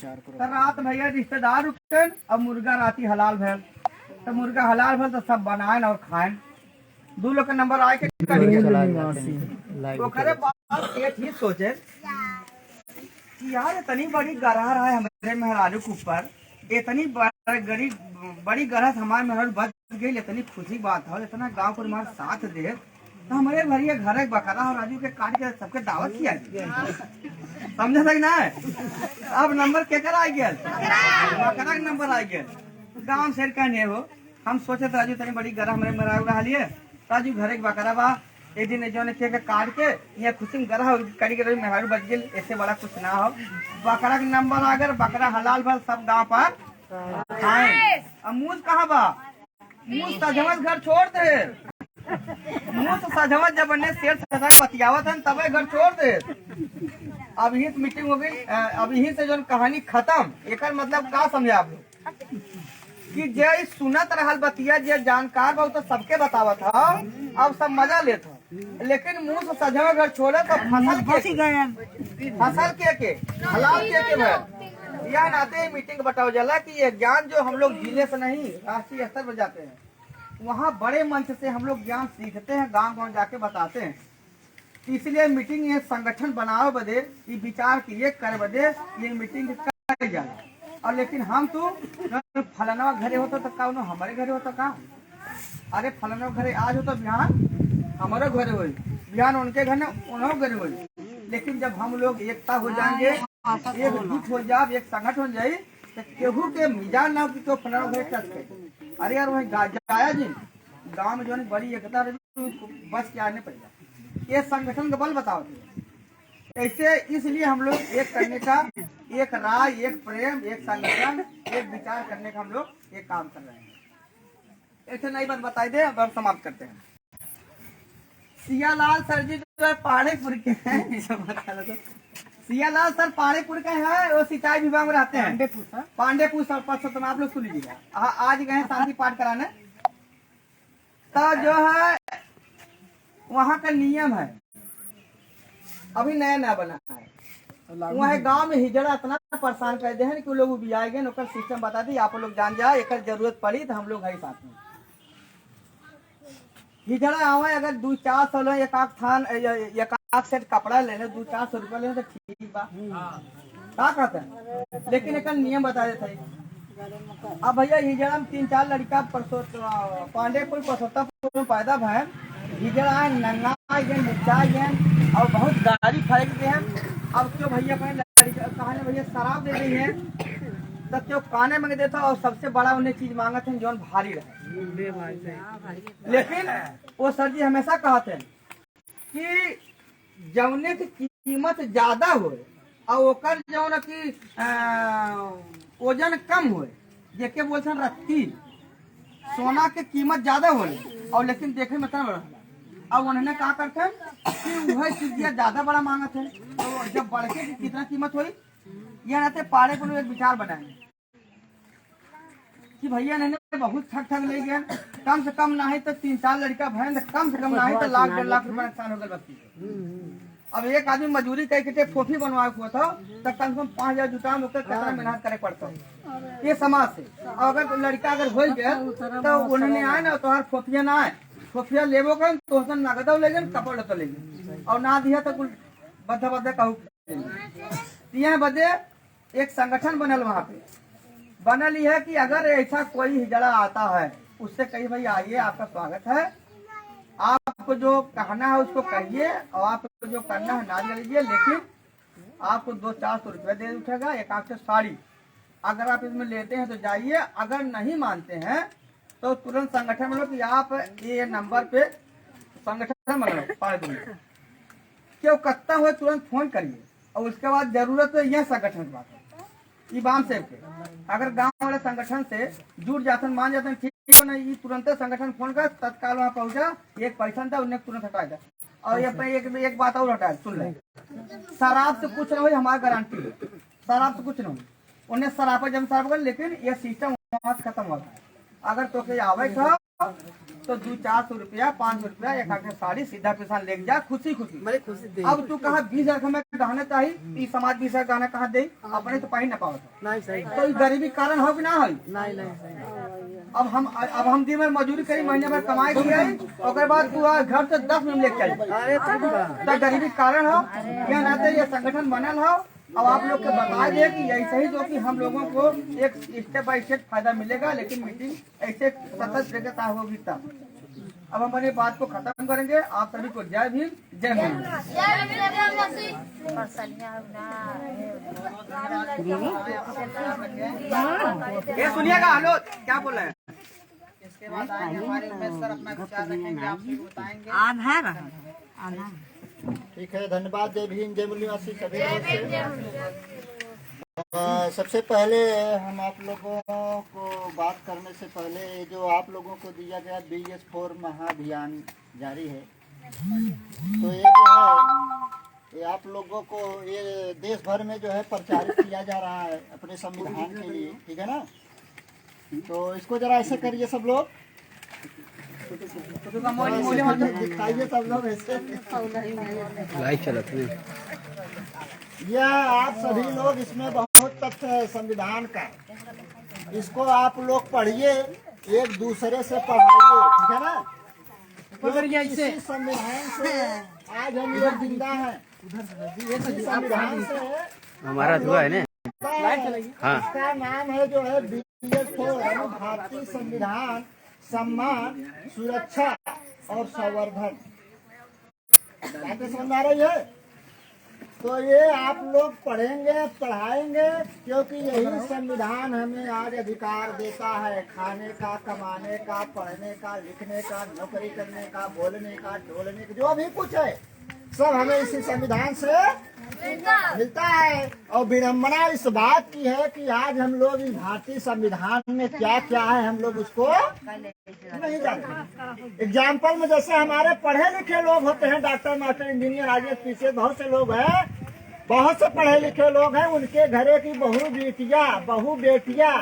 तो रात भैया रिश्तेदार उठे अब मुर्गा राती हलाल भैल तो मुर्गा हलाल भैल तो सब बनाए और खाए। दो लोग का नंबर आए के तो करे बात ये ठीक सोचे कि यार इतनी बड़ी गरह है हमारे मेहरारू के ऊपर, इतनी बड़ी गरह हमारे मेहरारू बच गई, इतनी खुशी बात है, इतना गांव पर हमारे साथ दे तो हमारे भैया घर एक बकरा और राजू के काट के सबके दावत किया समझा था ना। अब नंबर केकर आ गया, बकरा का नंबर आ गया। गाँव शेर का नहीं हो, हम सोचे राजू इतनी बड़ी गरह हमारे मेहरारू रहा लिए राजू घर एक बकरा बा एक दिन जो ने काट के ये खुशी में गरा करी के मेहरारू बच गई, ऐसे बड़ा कुछ ना हो। बकरा के नंबर आ गया, बकरा हलाल भर सब गांव पर खाए। अब मूस कहाँ बा, मूस सजवत घर छोड़ दे, मूस सजवत जब ने शेर सजा बतियावत है तब घर छोड़ दे। अब ही मीटिंग हो गई, अब यही से जो कहानी खत्म। एक मतलब का समझे आप लोग कि जे सुनत रहल बतिया जे जानकार बा तो सबके बतावत था, अब सब मजा लेत हो, लेकिन मुंह से सजवा घर छोड़े तो फसल के हलाल के भर यह नाते मीटिंग बताओ जाला कि ये ज्ञान जो हम लोग जिले से नहीं राष्ट्रीय स्तर पर जाते हैं, वहाँ बड़े मंच से हम लोग ज्ञान सीखते हैं, गांव गांव जाके बताते हैं। इसलिए मीटिंग ये संगठन बनाओ बदे, ये विचार किए कर बदे ये मीटिंग कर जाला। और लेकिन हम तो फलाना घरे होता तो का हमारे घरे होता का, अरे फलाना घरे आज होता बिहान हमारे घरे हुई, बिहान उनके घर उन्होंने घरे हुई। लेकिन जब हम लोग एकता हो जाएंगे, एक जुट हो जाए, एक संगठन हो जाये तो केहू के मिजाज ना हो कि तो फलाना घरे टच कर। अरे यार वही जाया जी गाँव में जो है बड़ी एकता बस के आने पड़ेगा, ये संगठन का बल बताओ। ऐसे इसलिए हम लोग एक करने का, एक राय, एक प्रेम, एक संगठन, एक विचार करने का हम लोग एक काम कर रहे हैं। ऐसे नई बात बताई दे और समाप्त करते हैं। सियालाल सर जी जो है पहाड़ेपुर के हैं, सियालाल सर पहाड़ेपुर के हैं, वो सिंचाई विभाग में रहते हैं, पांडेपुर सर तुम आप लोग सुन लीजिएगा। आज गए शांति पाठ कराने, तो जो है वहाँ का नियम है अभी नया नया बना है, वहाँ गांव में हिजड़ा इतना परेशान कर दे हैं कि लोग भी आएंगे, सिस्टम बता दी आप लोग जान जाए, एक जरूरत पड़ी तो हम लोग है साथ में। हिजड़ा आवे अगर 200-400 लो, एक थान एक सेट कपड़ा लेने 200-400 रुपया लेने तो ठीक बा, क्या कहते हैं, लेकिन एक नियम बता देते। अब भैया हिजड़ा में 3-4 लड़का पांडेपुर परसोत्तमपुर में पैदा भय, हिजड़ा नंगा और बहुत गाड़ी फेंकते हैं। अब क्यों भैया कहानी भैया शराब दे रही है तो क्यों काने में देता, और सबसे बड़ा उन्हें चीज मांगत है जो भारी रहे। लेकिन वो सर जी हमेशा कहते हैं कि जौने की कीमत ज्यादा हो और ओकर जौन की वजन कम हो, जेके बोलते रत्ती, सोना के कीमत ज्यादा हो और लेकिन देखे में मतलब। अब उन्होंने कहा करते हैं कि वह चीज ज्यादा बड़ा मांगत है, तो जब बढ़के की कितना कीमत हुई, यह रहते पाड़े को एक विचार बनाएंगे कि भैया ने बहुत ठग ले गए, कम से कम ना तो 3-4 लड़का भैन, कम से कम ना तो 1-1.5 लाख रुपया नुकसान हो गया बच्ची। अब एक आदमी मजदूरी करके फोफी बनवा हुआ था तो कम से कम 5,000 जुटा में कितना मेहनत करे पड़ता है ये समाज से। अगर लड़का अगर हो गया तो उन्होंने आए ना तो फोफिया ना आए, फोफिया लेबो कर तो नगद ले गए, कपड़ तो ले गए, और ना दिया तो बद्धा कहू। यह बदे एक संगठन बनल वहाँ पे बनल है कि अगर ऐसा कोई हिजड़ा आता है उससे कही भाई आइए आपका स्वागत है, आपको जो कहना है उसको कहिए और आपको जो करना है ना लीजिए, लेकिन आपको 200-400 रुपया दे उठेगा, एक आंख से साड़ी। अगर आप इसमें लेते हैं तो जाइए, अगर नहीं मानते हैं तो तुरंत संगठन बनो कि आप ये नंबर पे संगठन बनो, क्यों कत्ता हुए तुरंत फोन करिए। और उसके बाद जरूरत है यह संगठन की बात है बाम सेव के, अगर गांव वाले संगठन से जुड़ जाते हैं, मान जाते हैं ठीक नहीं, तुरंत संगठन फोन कर तत्काल वहाँ पहुंचा, एक पैसा था उन्हें तुरंत हटा दिया। और ये एक बात और हटा सुन ले, शराब से कुछ ना हो हमारा गारंटी, शराब से कुछ ना हो, उन्हें शराब जब शराब कर, लेकिन ये सिस्टम वहाँ खत्म होता है। अगर तो आवे तो 200-400 रुपया 500 रुपया एक आके साड़ी सीधा पैसा लेके जा खुशी खुशी। बड़े खुशी दे अब तू कहा 20,000 में गहना चाहिए, ई समाज 20,000 गहना कहाँ दे, अपने तो पहन न पाओ। नहीं सही तो ई गरीबी कारण हो कि ना हो? नहीं नहीं सही अब हम दिन में मजदूरी करी, महीने में कमाई किया, और बाद तू घर से 10 मिनट लेके आई, अरे तब बा तो गरीबी कारण हो या नाते ये संगठन बनल हो। अब आप लोग को बता दे कि ऐसे ही जो कि हम लोगों को एक स्टेप बाय स्टेप फायदा मिलेगा, लेकिन मीटिंग ऐसे सतत जगह होगी तब। अब हम अपनी बात को खत्म करेंगे। आप सभी को जय भीम, जय भीम। ये सुनिएगा, हेलो क्या बोल रहे हैं? इसके बाद आएंगे हमारे उमेश सर, अपना विचार रखेंगे, आपको बताएंगे। ठीक है, धन्यवाद। जय भीम, जय मूल्यवासी सभी सबसे पहले हम आप लोगों को बात करने से पहले जो आप लोगों को दिया गया BS4 महाअभियान जारी है, तो ये जो है ये आप लोगों को ये देश भर में जो है प्रचारित किया जा रहा है अपने संविधान के लिए, ठीक है ना। तो इसको जरा ऐसे करिए सब लोग, दिखाइए सब लोग ऐसे। यह आप सभी लोग, इसमें बहुत तथ्य है संविधान का, इसको आप लोग पढ़िए, एक दूसरे से पढ़ाइए, ठीक है ना। इसी संविधान से आज हम लोग जिंदा हैं, इसी संविधान से हमारा धुआ है ना। हाँ। इसका नाम है जो है BS4 भारतीय संविधान सम्मान, सुरक्षा और संवर्धन। बातें समझ आ रही है? तो ये आप लोग पढ़ेंगे, पढ़ाएंगे, क्योंकि यही संविधान हमें आज अधिकार देता है खाने का, कमाने का, पढ़ने का, लिखने का, नौकरी करने का, बोलने का, डोलने का, जो भी कुछ है सब हमें इसी संविधान से मिलता है। और विडम्बना इस बात की है कि आज हम लोग इस भारतीय संविधान में क्या क्या है हम लोग उसको नहीं जानते। एग्जाम्पल में जैसे हमारे पढ़े लिखे लोग होते हैं, डॉक्टर, मास्टर, इंजीनियर, आगे पीछे बहुत से लोग हैं, बहुत से पढ़े लिखे लोग हैं, उनके घरे की बहू बेटियां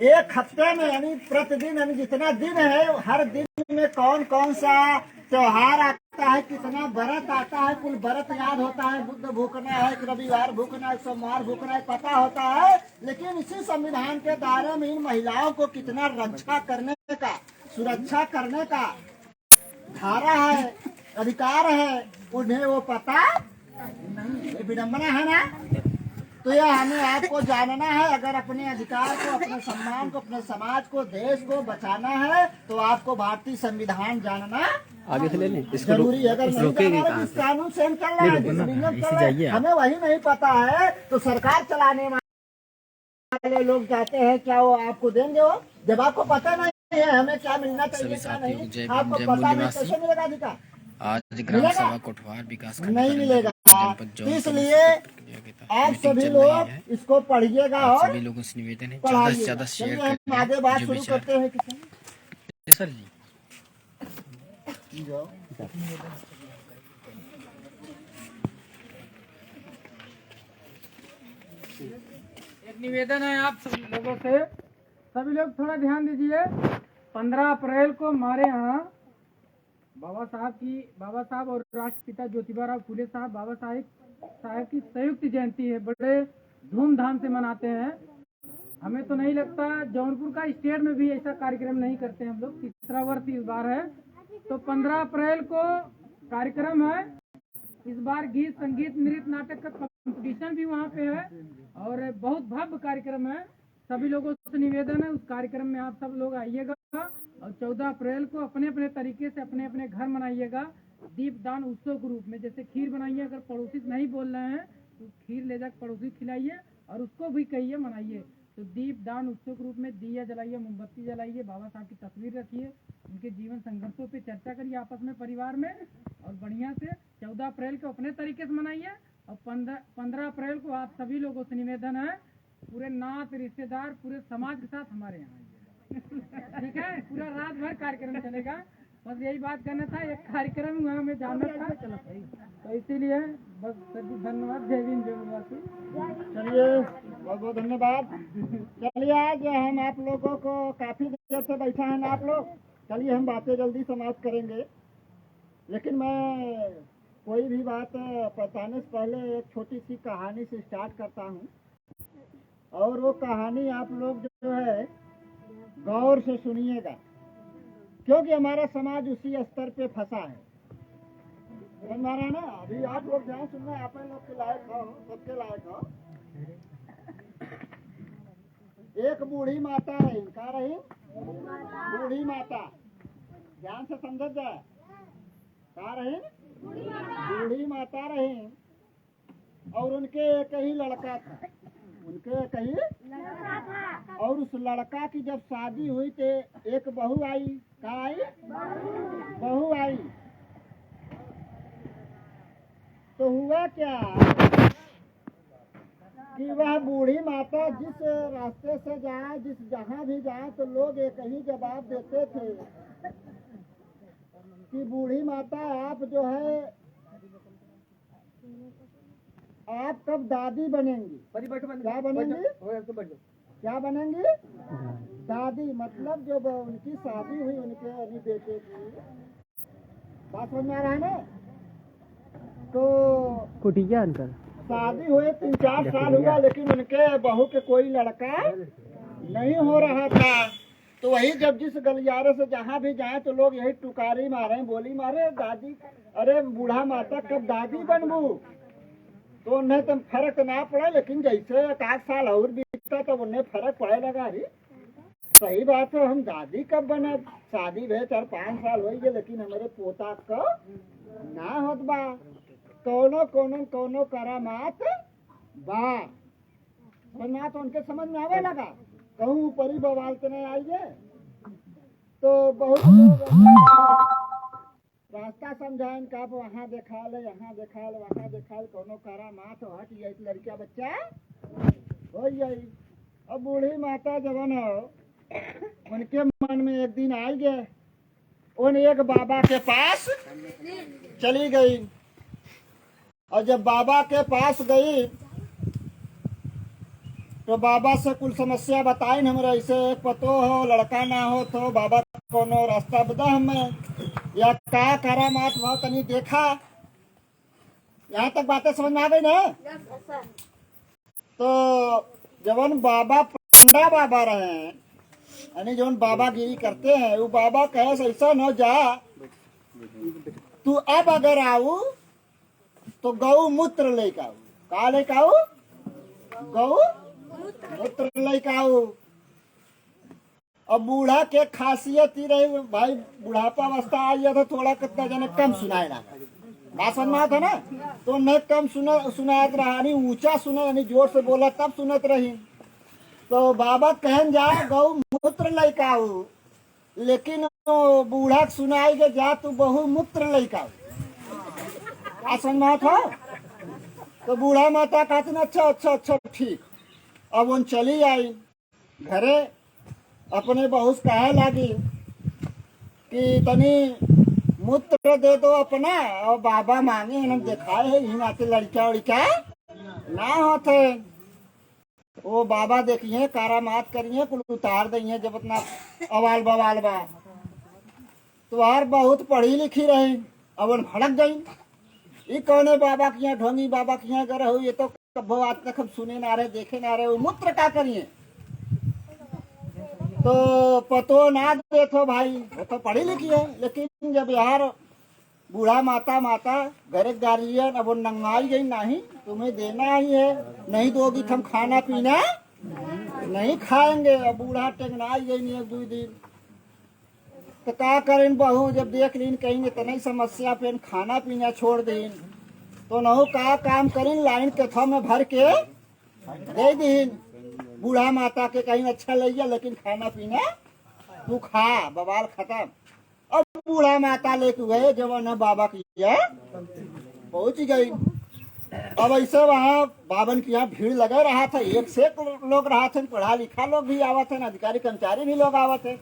एक हफ्ते में यानी प्रतिदिन यानी जितना दिन है, हर दिन में कौन कौन सा त्योहार आता है, कितना व्रत आता है, कुल व्रत याद होता है, बुध भूखना है, रविवार भूखना है, सोमवार भूखना है, पता होता है। लेकिन इसी संविधान के दायरे में इन महिलाओं को कितना रक्षा करने का, सुरक्षा करने का धारा है, अधिकार है, उन्हें वो पता नहीं। ये विडम्बना है ना। तो यह हमें आपको जानना है। अगर अपने अधिकार को, अपने सम्मान को, अपने समाज को, देश को बचाना है तो आपको भारतीय संविधान जानना आगे से ले लें, जरूरी है। अगर नहीं जाना है, इस कानून से हम चल रहे हैं, हमें वही नहीं पता है, तो सरकार चलाने वाले लोग चाहते हैं क्या वो आपको देंगे? वो जब आपको पता नहीं है हमें क्या मिलना चाहिए क्या नहीं, आपको पता नहीं, कैसे मिलेगा अधिकार? आज ग्राम सभा कोटवार विकास नहीं मिलेगा। इसलिए आप सभी लोग इसको पढ़िएगा और सभी लोगों से निवेदन है ज़्यादा से ज्यादा शेयर करें। हम आगे बात शुरू करते हैं। सर जी जाओ। एक निवेदन है आप सभी लोगों से, सभी लोग थोड़ा ध्यान दीजिए। 15 अप्रैल को हमारे यहाँ बाबा साहब और राष्ट्रपिता ज्योतिबा फुले साहब बाबा साहब की संयुक्त जयंती है, बड़े धूमधाम से मनाते हैं। हमें तो नहीं लगता जौनपुर का स्टेट में भी ऐसा कार्यक्रम नहीं करते हम लोग, तीसरा वर्ष इस बार है। तो 15 अप्रैल को कार्यक्रम है। इस बार गीत, संगीत, नृत्य, नाटक का कंपटीशन भी वहाँ पे है और बहुत भव्य कार्यक्रम है। सभी लोगों से निवेदन है उस कार्यक्रम में आप सब लोग आइएगा और 14 अप्रैल को अपने अपने तरीके से अपने अपने घर मनाइएगा दीपदान उत्सव के रूप में। जैसे खीर बनाइए, अगर पड़ोसी नहीं बोल रहे हैं तो खीर ले जाकर पड़ोसी खिलाइए और उसको भी कहिए मनाइए। तो दीपदान उत्सव के रूप में दिया जलाइए, मोमबत्ती जलाइए, बाबा साहब की तस्वीर रखिए, उनके जीवन संघर्षों पे चर्चा करिए आपस में परिवार में और बढ़िया से 14 अप्रैल को अपने तरीके से मनाइए। और 15 अप्रैल को आप सभी लोगों से निवेदन है पूरे नात रिश्तेदार पूरे समाज के साथ हमारे यहाँ आइए। ठीक है, पूरा रात भर कार्यक्रम चलेगा। बस यही बात करना था, एक कार्यक्रम वहाँ हमें जाना था तो इसीलिए बस सभी धन्यवाद। जय भीम, जय मूल्यवासी। चलिए बहुत बहुत धन्यवाद। चलिए आज हम आप लोगों को काफी देर से बैठा है ना आप लोग, चलिए हम बातें जल्दी समाप्त करेंगे, लेकिन मैं कोई भी बात बताने से पहले एक छोटी सी कहानी से स्टार्ट करता हूँ, और वो कहानी आप लोग जो है गौर से सुनिएगा, क्योंकि हमारा समाज उसी स्तर पे फंसा है। समझ में आ रहा है ना? अभी आप लोग ध्यान सुनना, आप लोग के लायक हो, सबके लायक हो। एक बूढ़ी माता रही, क्या रही? बूढ़ी माता, ध्यान से समझ जाए। क्या रही? बूढ़ी माता रही, और उनके एक ही लड़का था। उनके एक ही लड़का था, और उस लड़का की जब शादी हुई तो एक बहू आई। क्या आई? बहू आई। तो हुआ क्या कि वह बूढ़ी माता जिस रास्ते से जाए, जहाँ भी जाए, तो लोग एक ही जवाब देते थे कि बूढ़ी माता आप जो है, आप कब दादी बनेंगी? क्या बनेंगी? क्या बनेंगी? दादी। मतलब जब उनकी शादी हुई, उनके अभी बेटे की बात समझ में आ रहा है ना? तो कुटिया अंकल शादी हुए 3-4 साल हुआ, लेकिन उनके बहू के कोई लड़का नहीं हो रहा था। तो वही जब जिस गलियारे से जहाँ भी जाए तो लोग यही टुकारी मारे, बोली मारे, दादी, अरे बूढ़ा माता कब दादी बनबू? तो उन्हें तो फर्क ना पड़ा, लेकिन जैसे 1-8 साल और बीतता तो उन्हें फर्क पड़े लगा। ही सही बात है, हम दादी कब बने? शादी भे 4-5 साल हो गए, लेकिन हमारे पोता को ना होत बा। कोनो करामात बा। ना तो उनके समझ में आवे लगा, कहूँ परी बवाल तो नहीं आई है। तो बहुत लोग रास्ता समझाएं का वहाँ देखा ले, यहाँ देखा ले, वहाँ देखा ले, कोनो करामात हट गई लड़का बच्चा हो गई। अब बूढ़ी माता जवन हो, उनके मन में एक दिन आई गए, उन एक बाबा के पास चली गई। और जब बाबा के पास गई तो बाबा से कुल समस्या बताई, हमारे ऐसे पतो हो, लड़का ना हो, तो बाबा कोनो रास्ता बता हमें, या का करामात हुआ तनी देखा। यहाँ तक बातें समझ में आ गई ना? तो जवन बाबा पंडा बाबा रहे हैं, यानी जवन बाबा गिरी करते हैं, वो बाबा कहे ऐसा न जा, तू अब अगर आऊ तो गौ मूत्र लेके आऊ। का लेके आऊ? गौ मूत्र लेके आऊ। अब बूढ़ा के खासियत ही रही, भाई बुढ़ापा अवस्था आई है तो थोड़ा कितना जने कम सुनाए लगा। बात समझ में आता ना? तो न कम सुनात रहा, नहीं ऊंचा सुना, यानी जोर से बोला तब सुनत रही। तो बाबा कहन जा गौ मूत्र लेके आऊ, लेकिन बूढ़ा सुनाई के जा तू बहु मूत्र लेके आऊ। असन्नाथ हो। तो बूढ़ा माता कहते अच्छा ठीक। अब उन चली आई घरे, अपने बहू से कहे लगी कि तनी मूत्र दे दो अपना। और बाबा मांगे हम दिखाए है, ही नाते लड़का उड़का ना होते। वो बाबा देखिए कारामात करिए, कुल उतार दिए जब अपना अवाल बवाल बा। तुम्हार बहुत पढ़ी लिखी रही, अब उन भड़क गई। ये कौने बाबा की यहाँ ढोंगी बाबा की यहाँ कर, ये तो कब आज तक हम सुने ना रहे, देखे ना रहे, वो मूत्र का करिए। तो पतो ना देखो भाई, वो तो पढ़ी लिखी है, लेकिन जब यार बूढ़ा माता घर गार्जियन अब नंगाई गई, नहीं तुम्हें देना ही है, नहीं दोगी तो हम खाना पीना नहीं खाएंगे। अब बूढ़ा टेंगनाई गई नहीं 1-2 दिन। तो क्या करें बहू, जब देख लीन कहीं तो नहीं समस्या पे खाना पीना छोड़ दीन, तो नहो का काम करें, लाइन कथा में भर के दे दीन। बूढ़ा माता के कहीं अच्छा लग गया, लेकिन खाना पीना तू खा, बवाल खत्म। अब बूढ़ा माता लेके गए जवान बाबा की पहुंच गई। अब ऐसे वहाँ बाबन की यहाँ भीड़ लगा रहा था, एक से लोग रहा थे, पढ़ा लिखा लोग भी आवा थे, अधिकारी कर्मचारी भी लोग आवा थे।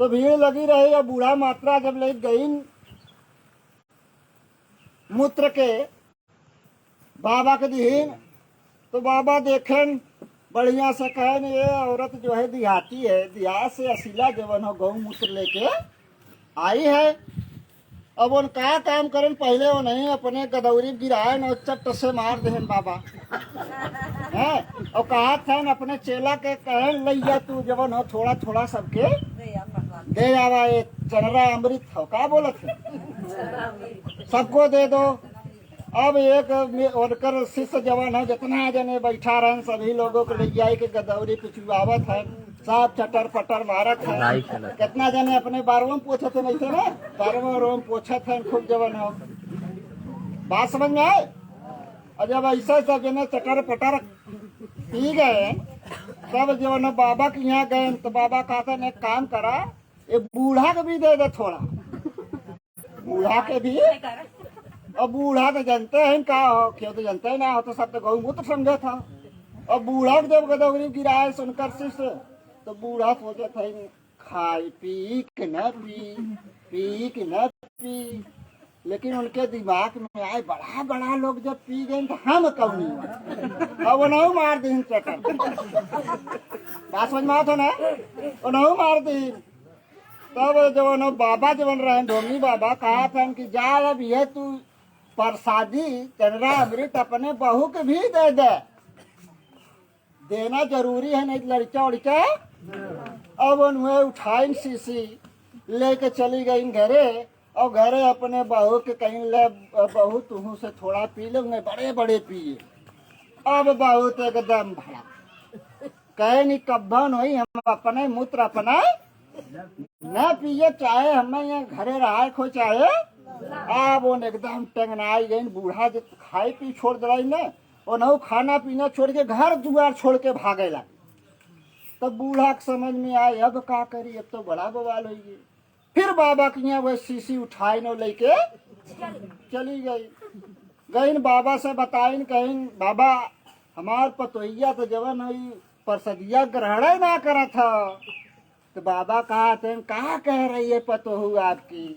तो भीड़ लगी रही। और बूढ़ा मात्रा जब ले गई मूत्र के बाबा के दीन, तो बाबा देखें बढ़िया से कहे न, ये औरत जो है देहाती है, देहात से असीला जवन हो गौमूत्र लेके आई है। अब उन का काम करन, पहले वो नहीं अपने गदौरी गिराए न चट्ट से मार देहन बाबा है। और कहा था न अपने चेला के कहन लैया तू जवन हो थोड़ा थोड़ा सबके दे आवा, ये चनरा अमृत हो का बोलत है, सबको दे दो। अब एक उनकर शिष्य जवान है, जितना जने बैठा रहे सभी लोगों को ले जाए के गदौरी पिछुआवत है, सब चटर पटर मारत है। कितना जने अपने बारहवें पोछत है, नहीं थे ना, 12वें पोछत है खूब जवान हो। बात समझ में आए? और जब ऐसा सब जने चटर पटर पी गए, तब जो न बाबा के यहाँ गए तो बाबा कहते न एक काम करा, ये बूढ़ा के भी दे दे थोड़ा, बूढ़ा के भी। अब बूढ़ा तो जानते हैं का हो, क्यों तो जानते ही ना हो, तो सब तो गौमूत्र समझे था। और बूढ़ा के जब गदौरी गिराए सुनकर शिष्य, तो बूढ़ा सोचे था खाई पी के न पी के न पी, लेकिन उनके दिमाग में आए बड़ा बड़ा लोग जब पी गए तो हम कौन नहीं, अब वो नहीं मार दी चटर। बात समझ में आता ना, वो नहीं मार दी। तब जब न बाबा जवन रहे ढोमी बाबा कहा था कि जा अब ये तू प्रसादी चंद्रा अमृत अपने बहू के भी दे दे, देना जरूरी है, नहीं लड़का उड़का। अब उन्हें उठाई शीशी लेके चली गई घरे, और घरे अपने बहू के कहीं ले, बहू तुहू से थोड़ा पी ले, उन्हें बड़े बड़े पिए। अब बहू तो एकदम भड़ा कहे नहीं कब्बन हुई, हम अपने मूत्र अपना न पिए, चाहे हमें यहाँ घरे रहा खो चाहे। अब वो एकदम टंगनाई गई, बूढ़ा जो खाई पी छोड़ दिलाई न, वो न खाना पीना छोड़ के घर दुआर छोड़ के भागे लगे। तब बूढ़ा के समझ में आए अब का करी, अब तो बड़ा बवाल हो गई। फिर बाबा की यहाँ वह शीशी उठाई न लेके चली गई बाबा से बताइन, कहीं बाबा हमार पतोहिया तो जवन हुई परसदिया ग्रहण ना करा था। तो बाबा कहा कहा कह रही है पतोहू आपकी?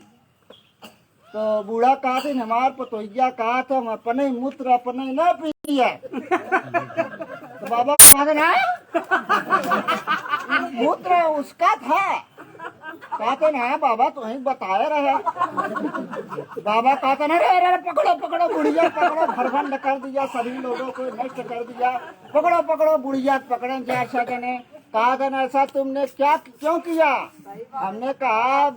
तो बूढ़ा कहा थे हमार पतोहिया कहा था हम अपने मूत्र अपने न पिया। तो बाबा कहा ना मूत्र उसका था, कहते ना बाबा तुम्हें बताया रहे। बाबा कहते ना रे पकड़ो पकड़ो बुढ़िया पकड़ो, भरभंड कर दिया, सभी लोगों को नष्ट कर दिया, पकड़ो पकड़ो बुढ़िया पकड़े। जैसा ने कहा था ऐसा तुमने क्या क्यों किया? हमने कहा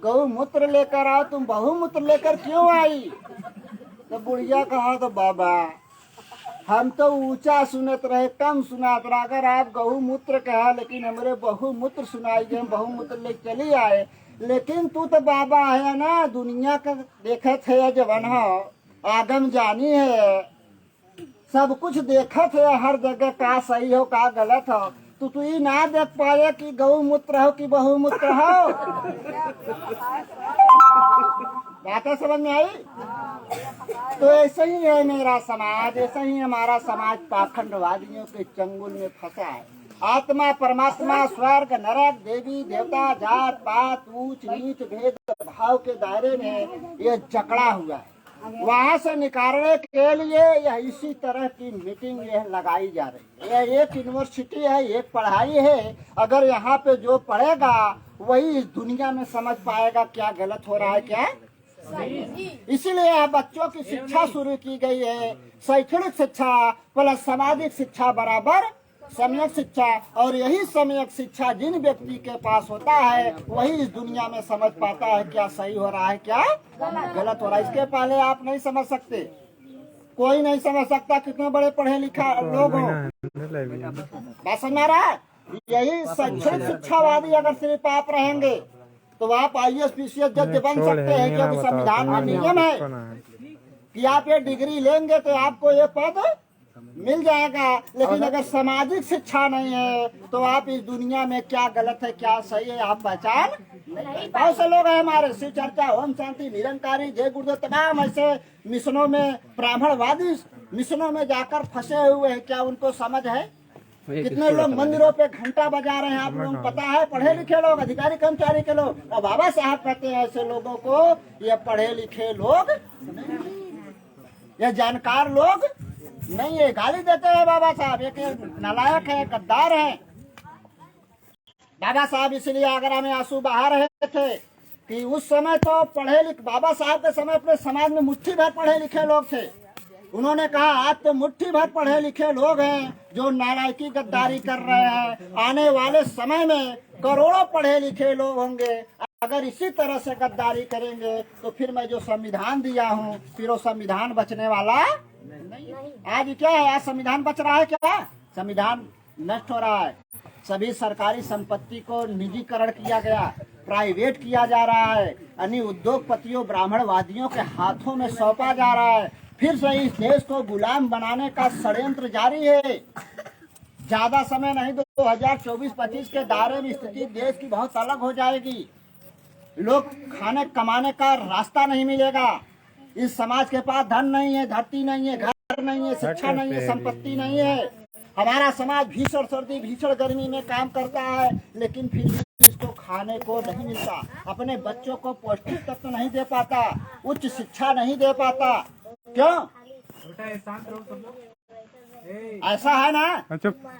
गौ मूत्र लेकर आओ, तुम बहुमूत्र लेकर क्यों आई? तो बुढ़िया कहा तो बाबा हम तो ऊंचा सुनत रहे, कम सुनात रहा, अगर आप गहुमूत्र कहा लेकिन हमारे बहुमूत्र सुनाई गए, बहुमूत्र ले चली आए। लेकिन तू तो बाबा है ना, दुनिया का देखे थे जवन हो, आगम जानी है, सब कुछ देखा थे, हर जगह का सही हो का गलत हो, तू ही ना देख पाए कि गौमूत्र हो कि बहुमूत्र हो। बातें समझ में आई? तो ऐसे ही है मेरा समाज, ऐसा ही हमारा समाज पाखंडवादियों के चंगुल में फंसा है। आत्मा परमात्मा स्वर्ग नरक देवी देवता जात पात ऊंच नीच भेद भाव के दायरे में ये जकड़ा हुआ है। वहाँ से निकालने के लिए यह इसी तरह की मीटिंग यह लगाई जा रही है। यह एक यूनिवर्सिटी है, एक पढ़ाई है। अगर यहाँ पे जो पढ़ेगा वही इस दुनिया में समझ पाएगा क्या गलत हो रहा है क्या। इसीलिए बच्चों की शिक्षा शुरू की गई है, शैक्षणिक शिक्षा प्लस सामाजिक शिक्षा बराबर सम्यक शिक्षा। और यही सम्यक शिक्षा जिन व्यक्ति के पास होता है वही इस दुनिया में समझ पाता है क्या सही हो रहा है क्या गलत हो रहा है। इसके पहले आप नहीं समझ सकते, कोई नहीं समझ सकता, कितने बड़े पढ़े लिखा लोग हो। बात समझ में आ रहा है? यही शैक्षणिक शिक्षावादी अगर सिर्फ आप रहेंगे तो आप IAS PCS जज बन सकते हैं, क्योंकि संविधान में नियम है कि आप ये डिग्री लेंगे तो आपको ये पद मिल जाएगा। लेकिन अगर सामाजिक शिक्षा नहीं है तो आप इस दुनिया में क्या गलत है क्या सही है आप पहचान नहीं। बहुत से लोग हैं हमारे शिव चर्चा ओम शांति निरंकारी जय गुरुदेव तमाम ऐसे मिशनों में ब्राह्मणवादी मिशनों में जाकर फंसे हुए हैं, क्या उनको समझ है? कितने लोग मंदिरों पे घंटा बजा रहे हैं, आप लोगों को पता है? पढ़े लिखे लोग, अधिकारी कर्मचारी के लोग। और बाबा साहब कहते हैं ऐसे लोगों को ये पढ़े लिखे लोग, ये जानकार लोग नहीं है, गाली देते हैं बाबा साहब, एक नालायक है, गद्दार है बाबा साहब। इसलिए आगरा में आंसू बहा रहे थे कि उस समय तो बाबा साहब के समय अपने समाज में मुट्ठी भर पढ़े लिखे लोग थे। उन्होंने कहा आज तो मुट्ठी भर पढ़े लिखे लोग हैं जो नालायकी गद्दारी कर रहे हैं, आने वाले समय में करोड़ों पढ़े लिखे लोग होंगे, अगर इसी तरह से गद्दारी करेंगे तो फिर मैं जो संविधान दिया हूँ फिर वो संविधान बचने वाला नहीं। आज क्या है, आज संविधान बच रहा है क्या? संविधान नष्ट हो रहा है। सभी सरकारी संपत्ति को निजीकरण किया गया, प्राइवेट किया जा रहा है, अन्य उद्योगपतियों ब्राह्मणवादियों के हाथों में सौंपा जा रहा है। फिर से इस देश को गुलाम बनाने का षड्यंत्र जारी है। ज्यादा समय नहीं, 2024-25 के दायरे में स्थिति देश की बहुत अलग हो जाएगी। लोग खाने कमाने का रास्ता नहीं मिलेगा। इस समाज के पास धन नहीं है, धरती नहीं है, घर नहीं है, शिक्षा नहीं है, संपत्ति नहीं है। हमारा समाज भीषण सर्दी भीषण गर्मी में काम करता है, लेकिन फिर भी इसको खाने को नहीं मिलता, अपने बच्चों को पौष्टिक तत्व नहीं दे पाता, उच्च शिक्षा नहीं दे पाता। क्यों? ऐसा है ना?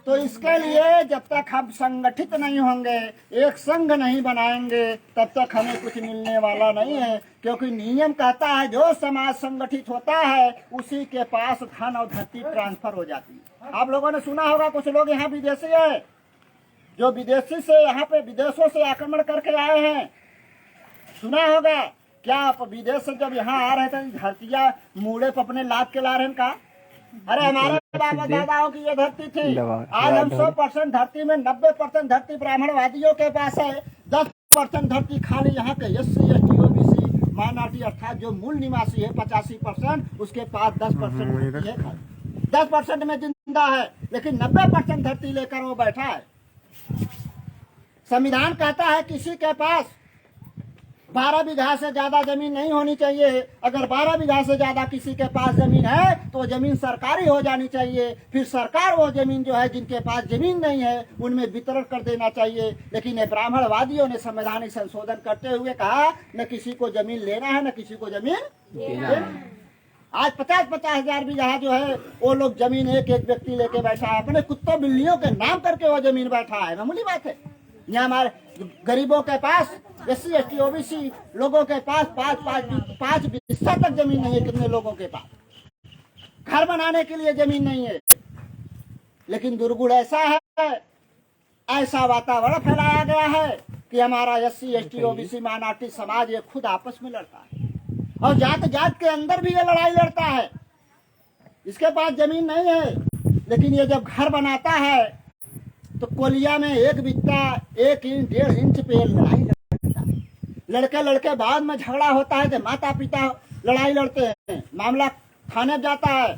तो इसके लिए जब तक हम संगठित नहीं होंगे, एक संघ नहीं बनाएंगे, तब तक हमें कुछ मिलने वाला नहीं है। क्योंकि नियम कहता है जो समाज संगठित होता है उसी के पास धन और धरती ट्रांसफर हो जाती है। आप लोगों ने सुना होगा कुछ लोग यहाँ विदेशी है जो विदेशी से यहाँ पे विदेशों से आक्रमण करके आए हैं, सुना होगा क्या? आप विदेश से जब यहाँ आ रहे थे धरतिया मूड़े पर अपने लाद के ला रहे हैं का? अरे हमारे बाबा दादाओं की ये धरती थी। आज हम 100% धरती में 90% धरती ब्राह्मणवादियों के पास है, 10% धरती खाली यहाँ के SC ST OBC माइनॉरिटी अर्थात जो मूल निवासी है 85%, उसके पास 10% धरती है। 10% में जिंदा है, लेकिन 90% धरती लेकर वो बैठा है। संविधान कहता है किसी के पास 12 बीघा से ज्यादा जमीन नहीं होनी चाहिए। अगर 12 बीघा से ज्यादा किसी के पास जमीन है तो जमीन सरकारी हो जानी चाहिए। फिर सरकार वो जमीन जो है जिनके पास जमीन नहीं है उनमें वितरण कर देना चाहिए। लेकिन ये ब्राह्मणवादियों ने संवैधानिक संशोधन करते हुए कहा न किसी को जमीन लेना है न किसी को जमीन देना। आज 50-50 हजार बीघा जो है वो लोग जमीन एक एक व्यक्ति लेके बैठा है, अपने कुत्तों बिल्लियों के नाम करके वो जमीन बैठा है। मामूली बात है। यहाँ हमारे गरीबों के पास SC ST OBC लोगों के पास 5 बिस्सा तक जमीन नहीं है। कितने लोगों के पास घर बनाने के लिए जमीन नहीं है। लेकिन दुर्गुण ऐसा है, ऐसा वातावरण फैलाया गया है कि हमारा SC ST OBC माइनॉरिटी समाज ये खुद आपस में लड़ता है और जात जात के अंदर भी ये लड़ाई लड़ता है। इसके पास जमीन नहीं है, लेकिन ये जब घर बनाता है तो कोलिया में 1 बित्ता 1 इंच 1.5 इंच पे लड़ाई लड़ता है। लड़के बाद में झगड़ा होता है तो माता पिता लड़ाई लड़ते हैं, मामला थाने जाता है,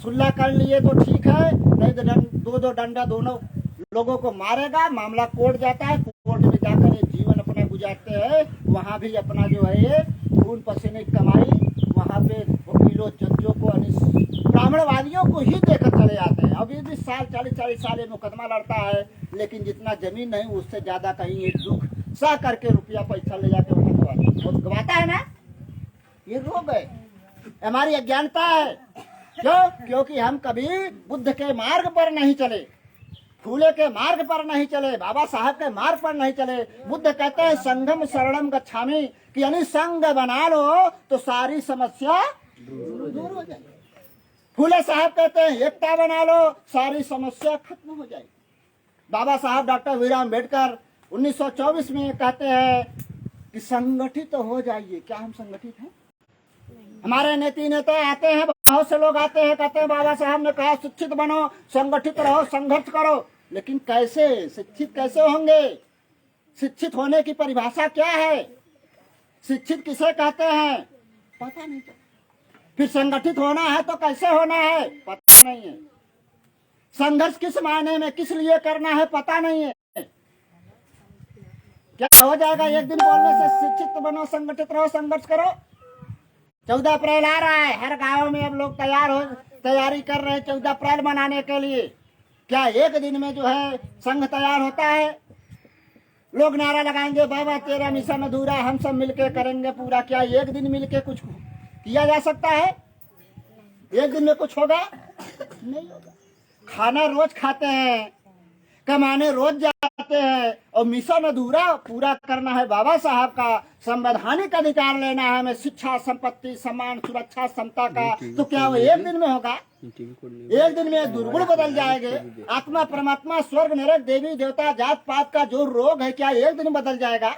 सुलह कर लिए तो ठीक है, नहीं तो दो डंडा दोनों लोगों को मारेगा, मामला कोर्ट जाता है, कोर्ट में जाकर ये जीवन अपना गुजारते हैं। वहाँ भी अपना जो है ये खून पसीने की कमाई, वहाँ पे वकीलों जजों को ब्राह्मणवादियों को ही देकर चले जाते हैं। अब 20 साल 40 साल ये मुकदमा लड़ता है, लेकिन जितना जमीन नहीं उससे ज्यादा कहीं एक दुख सह करके रुपया पैसा ले जाके वो गवाता है ना। ये रोग है, हमारी अज्ञानता है। क्यों? क्योंकि हम कभी बुद्ध के मार्ग पर नहीं चले, फूले के मार्ग पर नहीं चले, बाबा साहब के मार्ग पर नहीं चले। बुद्ध कहते हैं संगम शरणम गच्छामि, कि यानी संग बना लो तो सारी समस्या दूर हो जाएगी। फूले साहब कहते हैं एकता बना लो सारी समस्या खत्म हो जाएगी। बाबा साहब डॉक्टर भीमराव अम्बेडकर 1924 में कहते हैं कि संगठित हो जाइए। क्या हम संगठित हैं? हमारे नेता आते हैं, बहुत से लोग आते हैं, कहते हैं बाबा साहब ने कहा शिक्षित बनो, संगठित रहो, संघर्ष करो। लेकिन कैसे शिक्षित कैसे होंगे? शिक्षित होने की परिभाषा क्या है? शिक्षित किसे कहते हैं? पता नहीं। फिर संगठित होना है तो कैसे होना है? पता नहीं है। संघर्ष किस मायने में किस लिए करना है? पता नहीं है। क्या हो जाएगा एक दिन बोलने से शिक्षित बनो, संगठित रहो, संघर्ष करो? 14 अप्रैल आ रहा है, हर गांव में अब लोग तैयारी कर रहे हैं 14 अप्रैल मनाने के लिए। क्या एक दिन में जो है संघ तैयार होता है? लोग नारा लगाएंगे बाबा तेरा मिशन अधूरा, हम सब मिलके करेंगे पूरा। क्या एक दिन मिलके कुछ किया जा सकता है? एक दिन में कुछ होगा? नहीं होगा। खाना रोज खाते हैं, कमाने रोज जाते हैं, और मिशन अधूरा पूरा करना है बाबा साहब का। संवैधानिक अधिकार लेना है हमें, शिक्षा, संपत्ति, सम्मान, सुरक्षा, समता का। तो क्या वो एक दिन में होगा? एक दिन में दुर्गुण बदल जाएंगे। आत्मा, परमात्मा, स्वर्ग, नरक, देवी देवता, जात पात का जो रोग है, क्या एक दिन में बदल जाएगा?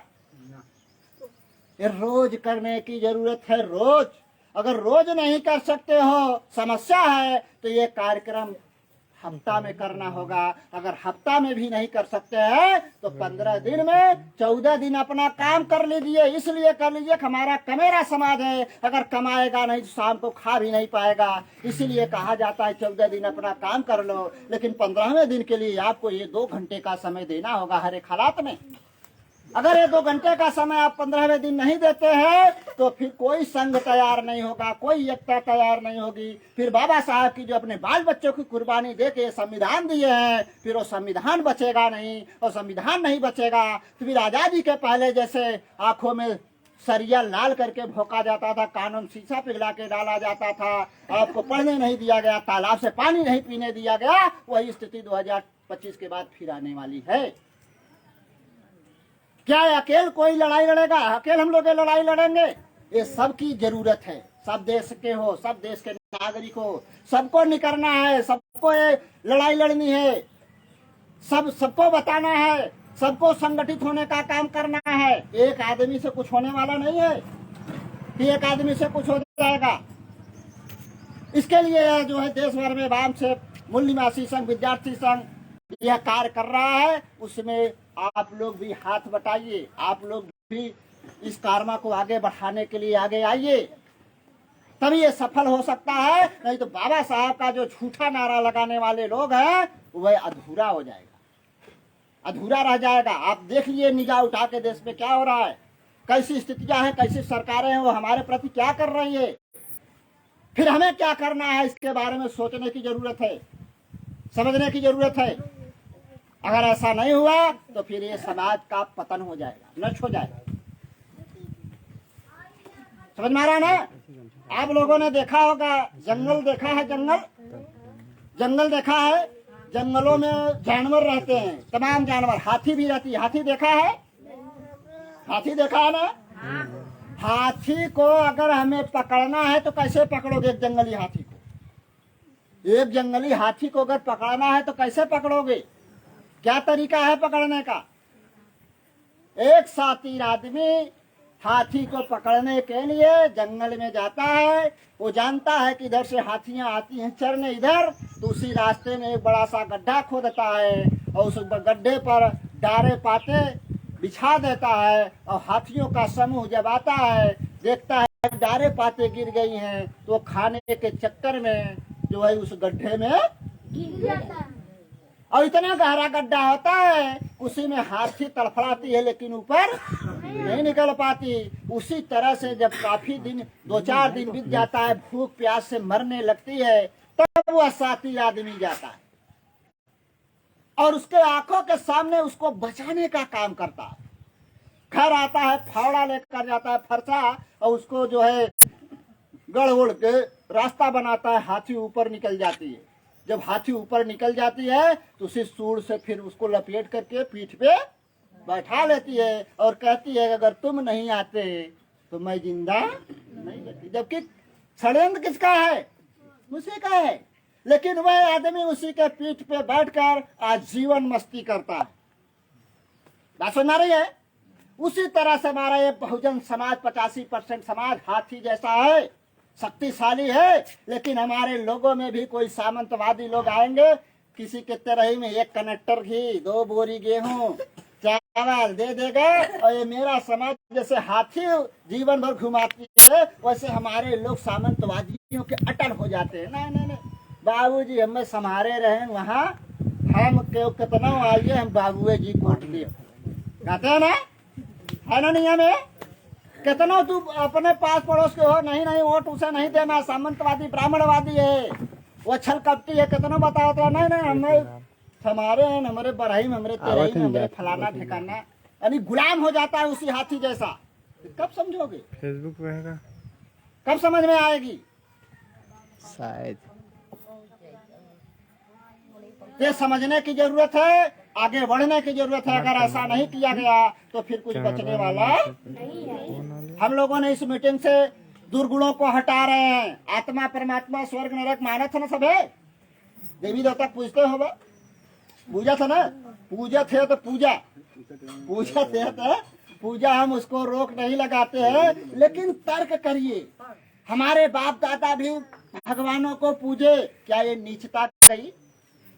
ये रोज करने की जरूरत है, रोज। अगर रोज नहीं कर सकते हो, समस्या है, तो ये कार्यक्रम हफ्ता में करना होगा। अगर हफ्ता में भी नहीं कर सकते हैं तो 15 दिन में 14 दिन अपना काम कर लीजिए। इसलिए कर लीजिए कि हमारा कमेरा समाज है, अगर कमाएगा नहीं तो शाम को खा भी नहीं पाएगा। इसीलिए कहा जाता है 14 दिन अपना काम कर लो, लेकिन 15वें दिन के लिए आपको ये 2 घंटे का समय देना होगा हर एक हालात में। अगर ये 2 घंटे का समय आप 15वें दिन नहीं देते हैं तो फिर कोई संघ तैयार नहीं होगा, कोई एकता तैयार नहीं होगी। फिर बाबा साहब की जो अपने बाल बच्चों की कुर्बानी दे के संविधान दिए हैं, फिर वो संविधान बचेगा नहीं। और संविधान नहीं बचेगा तो फिर आजादी के पहले जैसे आंखों में सरिया लाल करके भोंका जाता था, कानून शीशा पिघला के डाला जाता था, आपको पढ़ने नहीं दिया गया, तालाब से पानी नहीं पीने दिया गया, वही स्थिति 2025 के बाद फिर आने वाली है। क्या अकेले कोई लड़ाई लड़ेगा? अकेले हम लोग ये लड़ाई लड़ेंगे? ये सबकी जरूरत है। सब देश के हो, सब देश के नागरिक हो, सबको निकलना है, सबको ये लड़ाई लड़नी है, सबको बताना है, सबको संगठित होने का काम करना है। एक आदमी से कुछ होने वाला नहीं है कि एक आदमी से कुछ हो जाएगा। इसके लिए जो है देश भर में वाम से मूल निवासी संघ, विद्यार्थी संघ यह कार्य कर रहा है। उसमें आप लोग भी हाथ बटाइए, आप लोग भी इस कारमा को आगे बढ़ाने के लिए आगे आइए, तभी ये सफल हो सकता है। नहीं तो बाबा साहब का जो झूठा नारा लगाने वाले लोग हैं वह अधूरा हो जाएगा, अधूरा रह जाएगा। आप देख लिए निगाह उठा के देश में क्या हो रहा है, कैसी स्थितियां हैं, कैसी सरकारें हैं, वो हमारे प्रति क्या कर रही है। फिर हमें क्या करना है, इसके बारे में सोचने की जरूरत है, समझने की जरूरत है। अगर ऐसा नहीं हुआ तो फिर ये समाज का पतन हो जाएगा, नष्ट हो जाएगा। समझ में आ रहा है ना? आप लोगों ने देखा होगा, जंगल देखा है, जंगल देखा है। जंगलों में जानवर रहते हैं, तमाम जानवर, हाथी भी रहती है। हाथी देखा है? हाथी देखा है ना? हाथी को अगर हमें पकड़ना है तो कैसे पकड़ोगे? एक जंगली हाथी को, एक जंगली हाथी को अगर पकड़ना है तो कैसे पकड़ोगे? क्या तरीका है पकड़ने का? एक शातिर आदमी हाथी को पकड़ने के लिए जंगल में जाता है। वो जानता है कि इधर से हाथियां आती हैं चरने इधर, तो उसी रास्ते में एक बड़ा सा गड्ढा खोदता है और उस गड्ढे पर डारे पाते बिछा देता है। और हाथियों का समूह जब आता है, देखता है डारे पाते गिर गई हैं, तो खाने के चक्कर में जो है उस गड्ढे में गिर जाता है। और इतना गहरा गड्ढा होता है, उसी में हाथी तड़फड़ाती है लेकिन ऊपर नहीं निकल पाती। उसी तरह से जब काफी दिन, 2-4 दिन बीत जाता है, भूख प्यास से मरने लगती है, तब वह साथी आदमी जाता है और उसके आंखों के सामने उसको बचाने का काम करता है। घर आता है, फावड़ा लेकर जाता है, फरसा, और उसको जो है गड़ उड़ के रास्ता बनाता है। हाथी ऊपर निकल जाती है। जब हाथी ऊपर निकल जाती है तो उसी सूंड से फिर उसको लपेट करके पीठ पे बैठा लेती है और कहती है अगर तुम नहीं आते तो मैं जिंदा नहीं रहती। जबकि षड्यंत्र किसका है? उसी का है। लेकिन वह आदमी उसी के पीठ पे बैठकर आजीवन मस्ती करता है। बात सुन रही है? उसी तरह से हमारा ये बहुजन समाज 85% समाज हाथी जैसा है, शक्तिशाली है। लेकिन हमारे लोगों में भी कोई सामंतवादी लोग आएंगे, किसी के तरह में 1 कनेक्टर घी, 2 बोरी गेहूं, चावल दे देगा और ये मेरा समाज जैसे हाथी जीवन भर घुमाती है, वैसे हमारे लोग सामंतवादियों के अटल हो जाते हैं। नहीं नहीं नहीं बाबूजी हमें संभारे रहे वहाँ, हम कितना आइए, हम बाबुए जी कोट दिए कहते हैं ना, है ना? नहीं हमें कितना तू अपने पास पड़ोस के हो, नहीं नहीं वोट उसे नहीं देना, सामंतवादी ब्राह्मणवादी है, वो छल कपटी है, कितना बताओ तो नहीं नहीं हमें हमारे हैं, हमारे बरहीम, हमारे तेरहीम, हमारे फलाना ठिकाना, यानी गुलाम हो जाता है उसी हाथी जैसा। कब समझोगे? फेसबुक रहेगा, कब समझ में आएगी? शायद ये समझने की जरूरत है, आगे बढ़ने की जरूरत है। अगर ऐसा नहीं किया गया तो फिर कुछ बचने वाला हम लोगों ने इस मीटिंग से दुर्गुणों को हटा रहे हैं। आत्मा परमात्मा स्वर्ग नरक माना था ना सब है। देवी देवता पूजते हो बा? पूजा था ना, पूजा थे तो पूजा थे तो पूजा, हम उसको रोक नहीं लगाते हैं, लेकिन तर्क करिए। हमारे बाप दादा भी भगवानों को पूजे, क्या ये नीचता गई?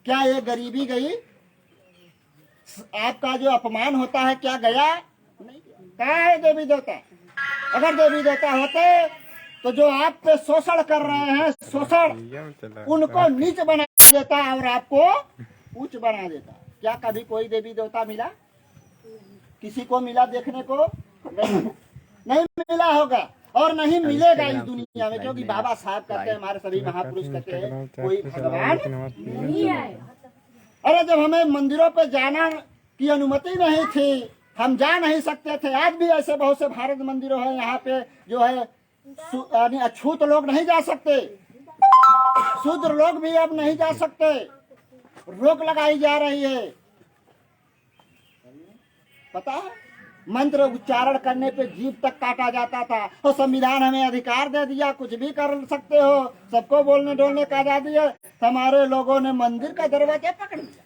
क्या ये गरीबी गई? आपका जो अपमान होता है क्या गया? नहीं। क्या है देवी देवता? अगर देवी देवता होते तो जो आप पे शोषण कर रहे हैं, शोषण उनको नीच बना देता और आपको उच्च बना देता। क्या कभी कोई देवी देवता मिला? किसी को मिला देखने को? नहीं मिला होगा और नहीं मिलेगा इस दुनिया में, क्योंकि बाबा साहब कहते हैं, हमारे सभी महापुरुष कहते हैं, कोई भगवान नहीं है। अरे जब हमें मंदिरों पे जाना की अनुमति नहीं थी, हम जा नहीं सकते थे। आज भी ऐसे बहुत से भारत मंदिरों हैं यहाँ पे जो है अछूत लोग नहीं जा सकते, शूद्र लोग भी अब नहीं जा सकते, रोक लगाई जा रही है। पता है मंत्र उच्चारण करने पे जीभ तक काटा जाता था, और संविधान हमें अधिकार दे दिया, कुछ भी कर सकते हो, सबको बोलने डोलने का आजादी है। हमारे लोगों ने मंदिर का दरवाजा पकड़ लिया,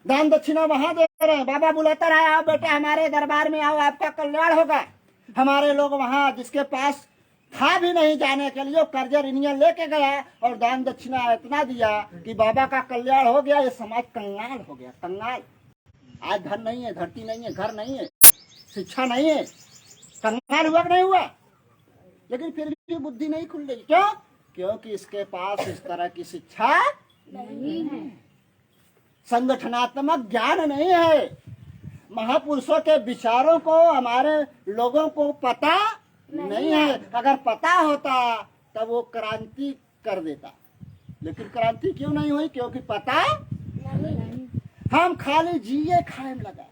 दान दक्षिणा वहां दे रहे हैं। बाबा बुलाता रहा, आओ बेटे हमारे दरबार में आओ, आपका कल्याण होगा। हमारे लोग वहां जिसके पास था भी नहीं जाने के लिए, कर्जा ऋणिया लेके गया और दान दक्षिणा इतना दिया कि बाबा का कल्याण हो गया। ये समाज कंगाल हो गया, कंगाल। आज धन नहीं है, धरती नहीं है, घर नहीं है, शिक्षा नहीं है, कंगाल हुआ नहीं हुआ। लेकिन फिर भी बुद्धि नहीं खुल रही। क्यों? क्योंकि इसके पास इस तरह की शिक्षा नहीं है, संगठनात्मक ज्ञान नहीं है, महापुरुषों के विचारों को हमारे लोगों को पता नहीं है। अगर पता होता तब वो क्रांति कर देता, लेकिन क्रांति क्यों नहीं हुई? क्योंकि पता नहीं। हम खाली जिए खाए में लगा।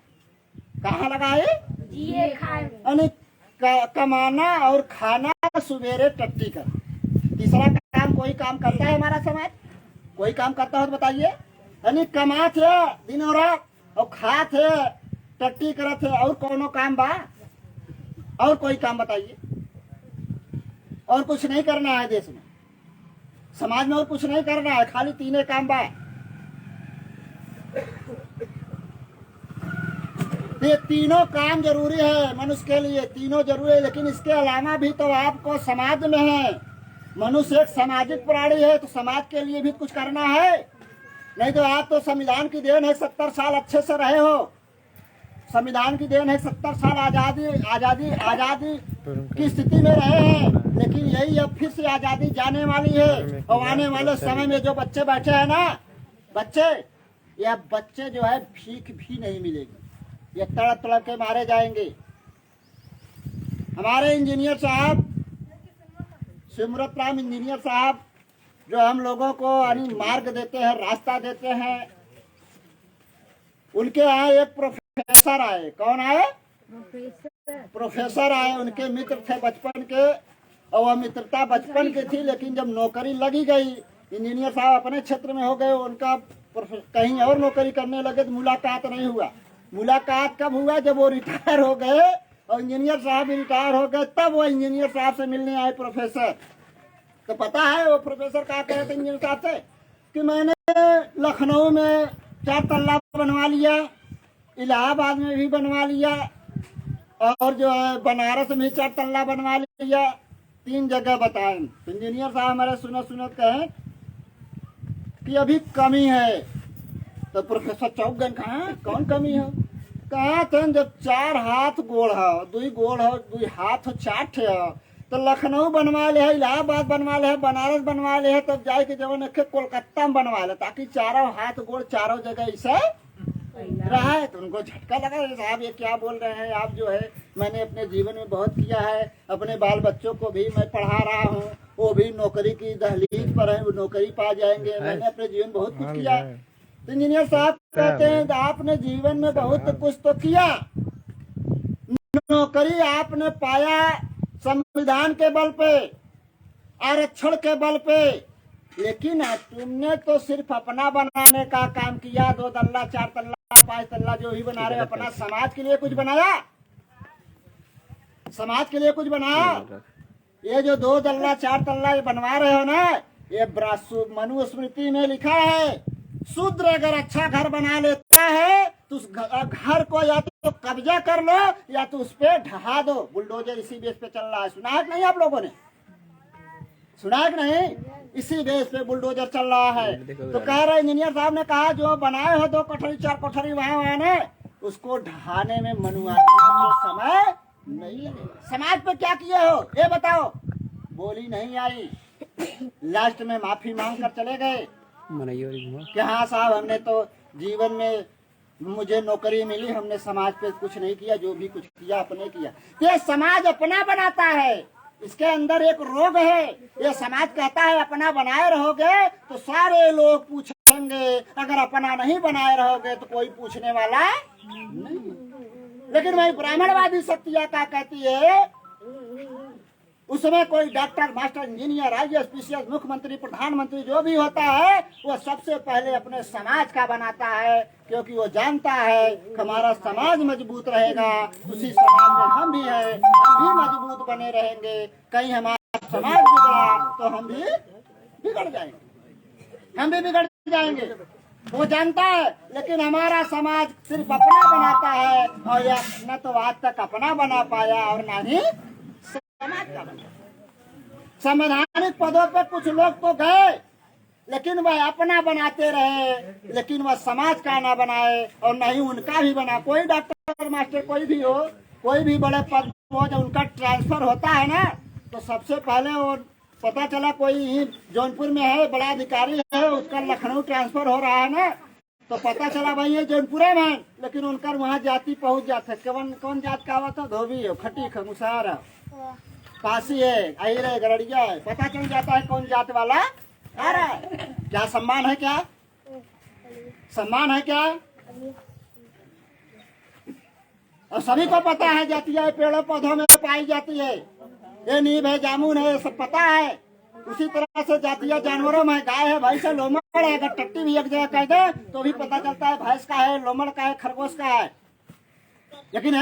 कहाँ लगाए? जिए खाए। कमाना और खाना सुबेरे टट्टी कर। तीसरा काम कोई काम करता है हमारा समाज? कोई काम करता हो तो बताइए। यानी कमा थे दिन और रात और खा थे टट्टी करे थे, और कोनो काम बा? और कोई काम बताइए। और कुछ नहीं करना है देश में, समाज में और कुछ नहीं करना है, खाली तीने काम बा। ये तीनों काम जरूरी है मनुष्य के लिए, तीनों जरूरी है। लेकिन इसके अलावा भी तो आपको समाज में है, मनुष्य एक सामाजिक प्राणी है, तो समाज के लिए भी कुछ करना है। नहीं तो आप तो संविधान की देन है, 70 साल अच्छे से रहे हो। संविधान की देन है, 70 साल आजादी की स्थिति में रहे हैं। लेकिन यही अब फिर से आजादी जाने वाली है, और आने वाले समय में जो बच्चे बैठे हैं ना, बच्चे जो है भीख भी नहीं मिलेगी, ये तड़प तड़प के मारे जाएंगे। हमारे इंजीनियर साहब, सिमरत राम इंजीनियर साहब, जो हम लोगों को मार्ग देते हैं, रास्ता देते हैं, उनके यहाँ एक प्रोफेसर आए। कौन आए? प्रोफेसर आए। उनके मित्र थे बचपन के, और वह मित्रता बचपन की थी, लेकिन जब नौकरी लगी गई, इंजीनियर साहब अपने क्षेत्र में हो गए, उनका कहीं और नौकरी करने लगे, तो मुलाकात नहीं हुआ। मुलाकात कब हुआ? जब वो रिटायर हो गए और इंजीनियर साहब भी रिटायर हो गए, तब वो इंजीनियर साहब से मिलने आए प्रोफेसर। तो पता है वो प्रोफेसर क्या कह रहे थे इंजीनियर साहब से कि मैंने लखनऊ में 4 तल्ला बनवा लिया, इलाहाबाद में भी बनवा लिया, और जो है बनारस में 4 तल्ला बनवा लिया, 3 जगह बताए। इंजीनियर साहब हमारे सुनत कहे कि अभी कमी है। तो प्रोफेसर चौक गए, कहा कौन कमी है? कहा थे जब 4 हाथ गोड़ है, 2 गोड़ है, 2 हाथ हो, 4 ठे है, तो लखनऊ बनवा ले है, इलाहाबाद बनवा ले है, बनारस बनवा ले है, तब जाए के जब कोलकाता में बनवा ले, ताकि 4 हाथ गोड़ 4 जगह ऐसे रहा है। तो उनको झटका लगा, साहब ये क्या बोल रहे हैं आप? जो है मैंने अपने जीवन में बहुत किया है, अपने बाल बच्चों को भी मैं पढ़ा रहा हूँ, वो भी नौकरी की दहलीज पर है, वो नौकरी पा जाएंगे, मैंने अपने जीवन बहुत कुछ किया। तो इंजीनियर साहब कहते हैं आपने जीवन में बहुत कुछ तो किया, नौकरी आपने पाया संविधान के बल पे, आरक्षण के बल पे, लेकिन तुमने तो सिर्फ अपना बनाने का काम किया। 2 तल्ला 4 तल्ला 5 तल्ला जो ही बना रहे हो, अपना समाज के लिए कुछ बनाया? समाज के लिए कुछ बनाया? ये जो 2 तल्ला 4 तल्ला ये बनवा रहे हो ना, ये मनुस्मृति में लिखा है, शूद्र अगर अच्छा घर बना लेता है तो उस घर को या तो कब्जा कर लो या तो उस पे ढहा दो। बुलडोजर इसी बेस पे चल रहा है, सुना है कि नहीं आप लोगों ने? सुना है कि नहीं? इसी बेस पे बुलडोजर चल रहा है। तो कह रहे इंजीनियर साहब ने कहा जो बनाए हो 2 कोठरी 4 कोठरी वहां ने, उसको ढहाने में मनुआ समय नहीं लगेगा। समाज पे क्या किए हो ये बताओ? बोली नहीं आई, लास्ट में माफी मांग कर चले गए कि हाँ साहब हमने तो जीवन में मुझे नौकरी मिली, हमने समाज पे कुछ नहीं किया, जो भी कुछ किया अपने किया। ये समाज अपना बनाता है, इसके अंदर एक रोग है। ये समाज कहता है अपना बनाए रहोगे तो सारे लोग पूछेंगे, अगर अपना नहीं बनाए रहोगे तो कोई पूछने वाला नहीं। लेकिन वही ब्राह्मणवादी सत्या क्या कहती है, उसमें कोई doctor master engineer IAS PCS मुख्यमंत्री प्रधानमंत्री जो भी होता है वो सबसे पहले अपने समाज का बनाता है, क्योंकि वो जानता है कि हमारा समाज मजबूत रहेगा, उसी समाज में हम भी हैं, हम भी मजबूत बने रहेंगे। कहीं हमारा समाज बिगड़ा तो हम भी बिगड़ जाएंगे, हम भी बिगड़ जाएंगे, वो जानता है। लेकिन हमारा समाज सिर्फ अपना बनाता है और यह न तो आज तक अपना बना पाया और न ही समाज का बना। संवैधानिक पदों पर कुछ लोग तो गए, लेकिन वह अपना बनाते रहे, लेकिन वह समाज का ना बनाए और न ही उनका भी बना। कोई डॉक्टर मास्टर कोई भी हो, कोई भी बड़े पद हो, जब उनका ट्रांसफर होता है ना तो सबसे पहले वो पता चला कोई जौनपुर में है, बड़ा अधिकारी है, उसका लखनऊ ट्रांसफर हो रहा है ना, तो पता चला भाई ये जौनपुर में, लेकिन उनका वहाँ जाति पहुँच जाता है। कौन जात का हुआ था? धोबी हो, खटीक है, मुसहर है, पासी है, अहिर है, गरड़िया है, पता चल जाता है कौन जात वाला आ रहा है। क्या सम्मान है? क्या सम्मान है? क्या? और सभी को पता है जातियां पेड़ों पौधों में पाई जाती है, ये नीम है, जामुन है, सब पता है। उसी तरह से जातियां जानवरों में गाय है, भैंस है, लोमड़ है। अगर टट्टी भी एक जगह कह दे तो भी पता चलता है भैंस का है, लोमड़ का है, खरगोश का है। लेकिन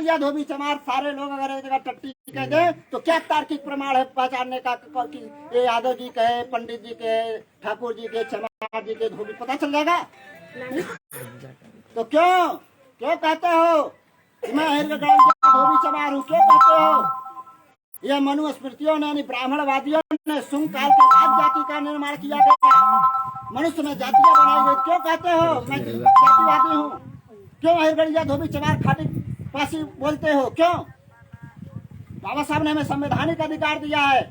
या धोबी चमार सारे लोग अगर एक जगह टट्टी कह दे तो क्या तार्किक प्रमाण है पहचानने का कि ये यादव जी के है, पंडित जी के, ठाकुर जी के, चमार जी के, धोबी पता चल जाएगा? तो क्यों कहते हो मैं धोबी चमार हूँ? क्यों कहते हो? यह मनुस्मृतियों ने, ब्राह्मणवादियों ने सुंग काल के बाद जाति का निर्माण किया गया, मनुष्य में जातियां बनाई गई। क्यों कहते हो मैं जातिवादी हूँ? क्यों अहिरगढ़िया धोबी चमार खाटी पासी बोलते हो? क्यों? बाबा साहब ने हमें संवैधानिक अधिकार दिया है।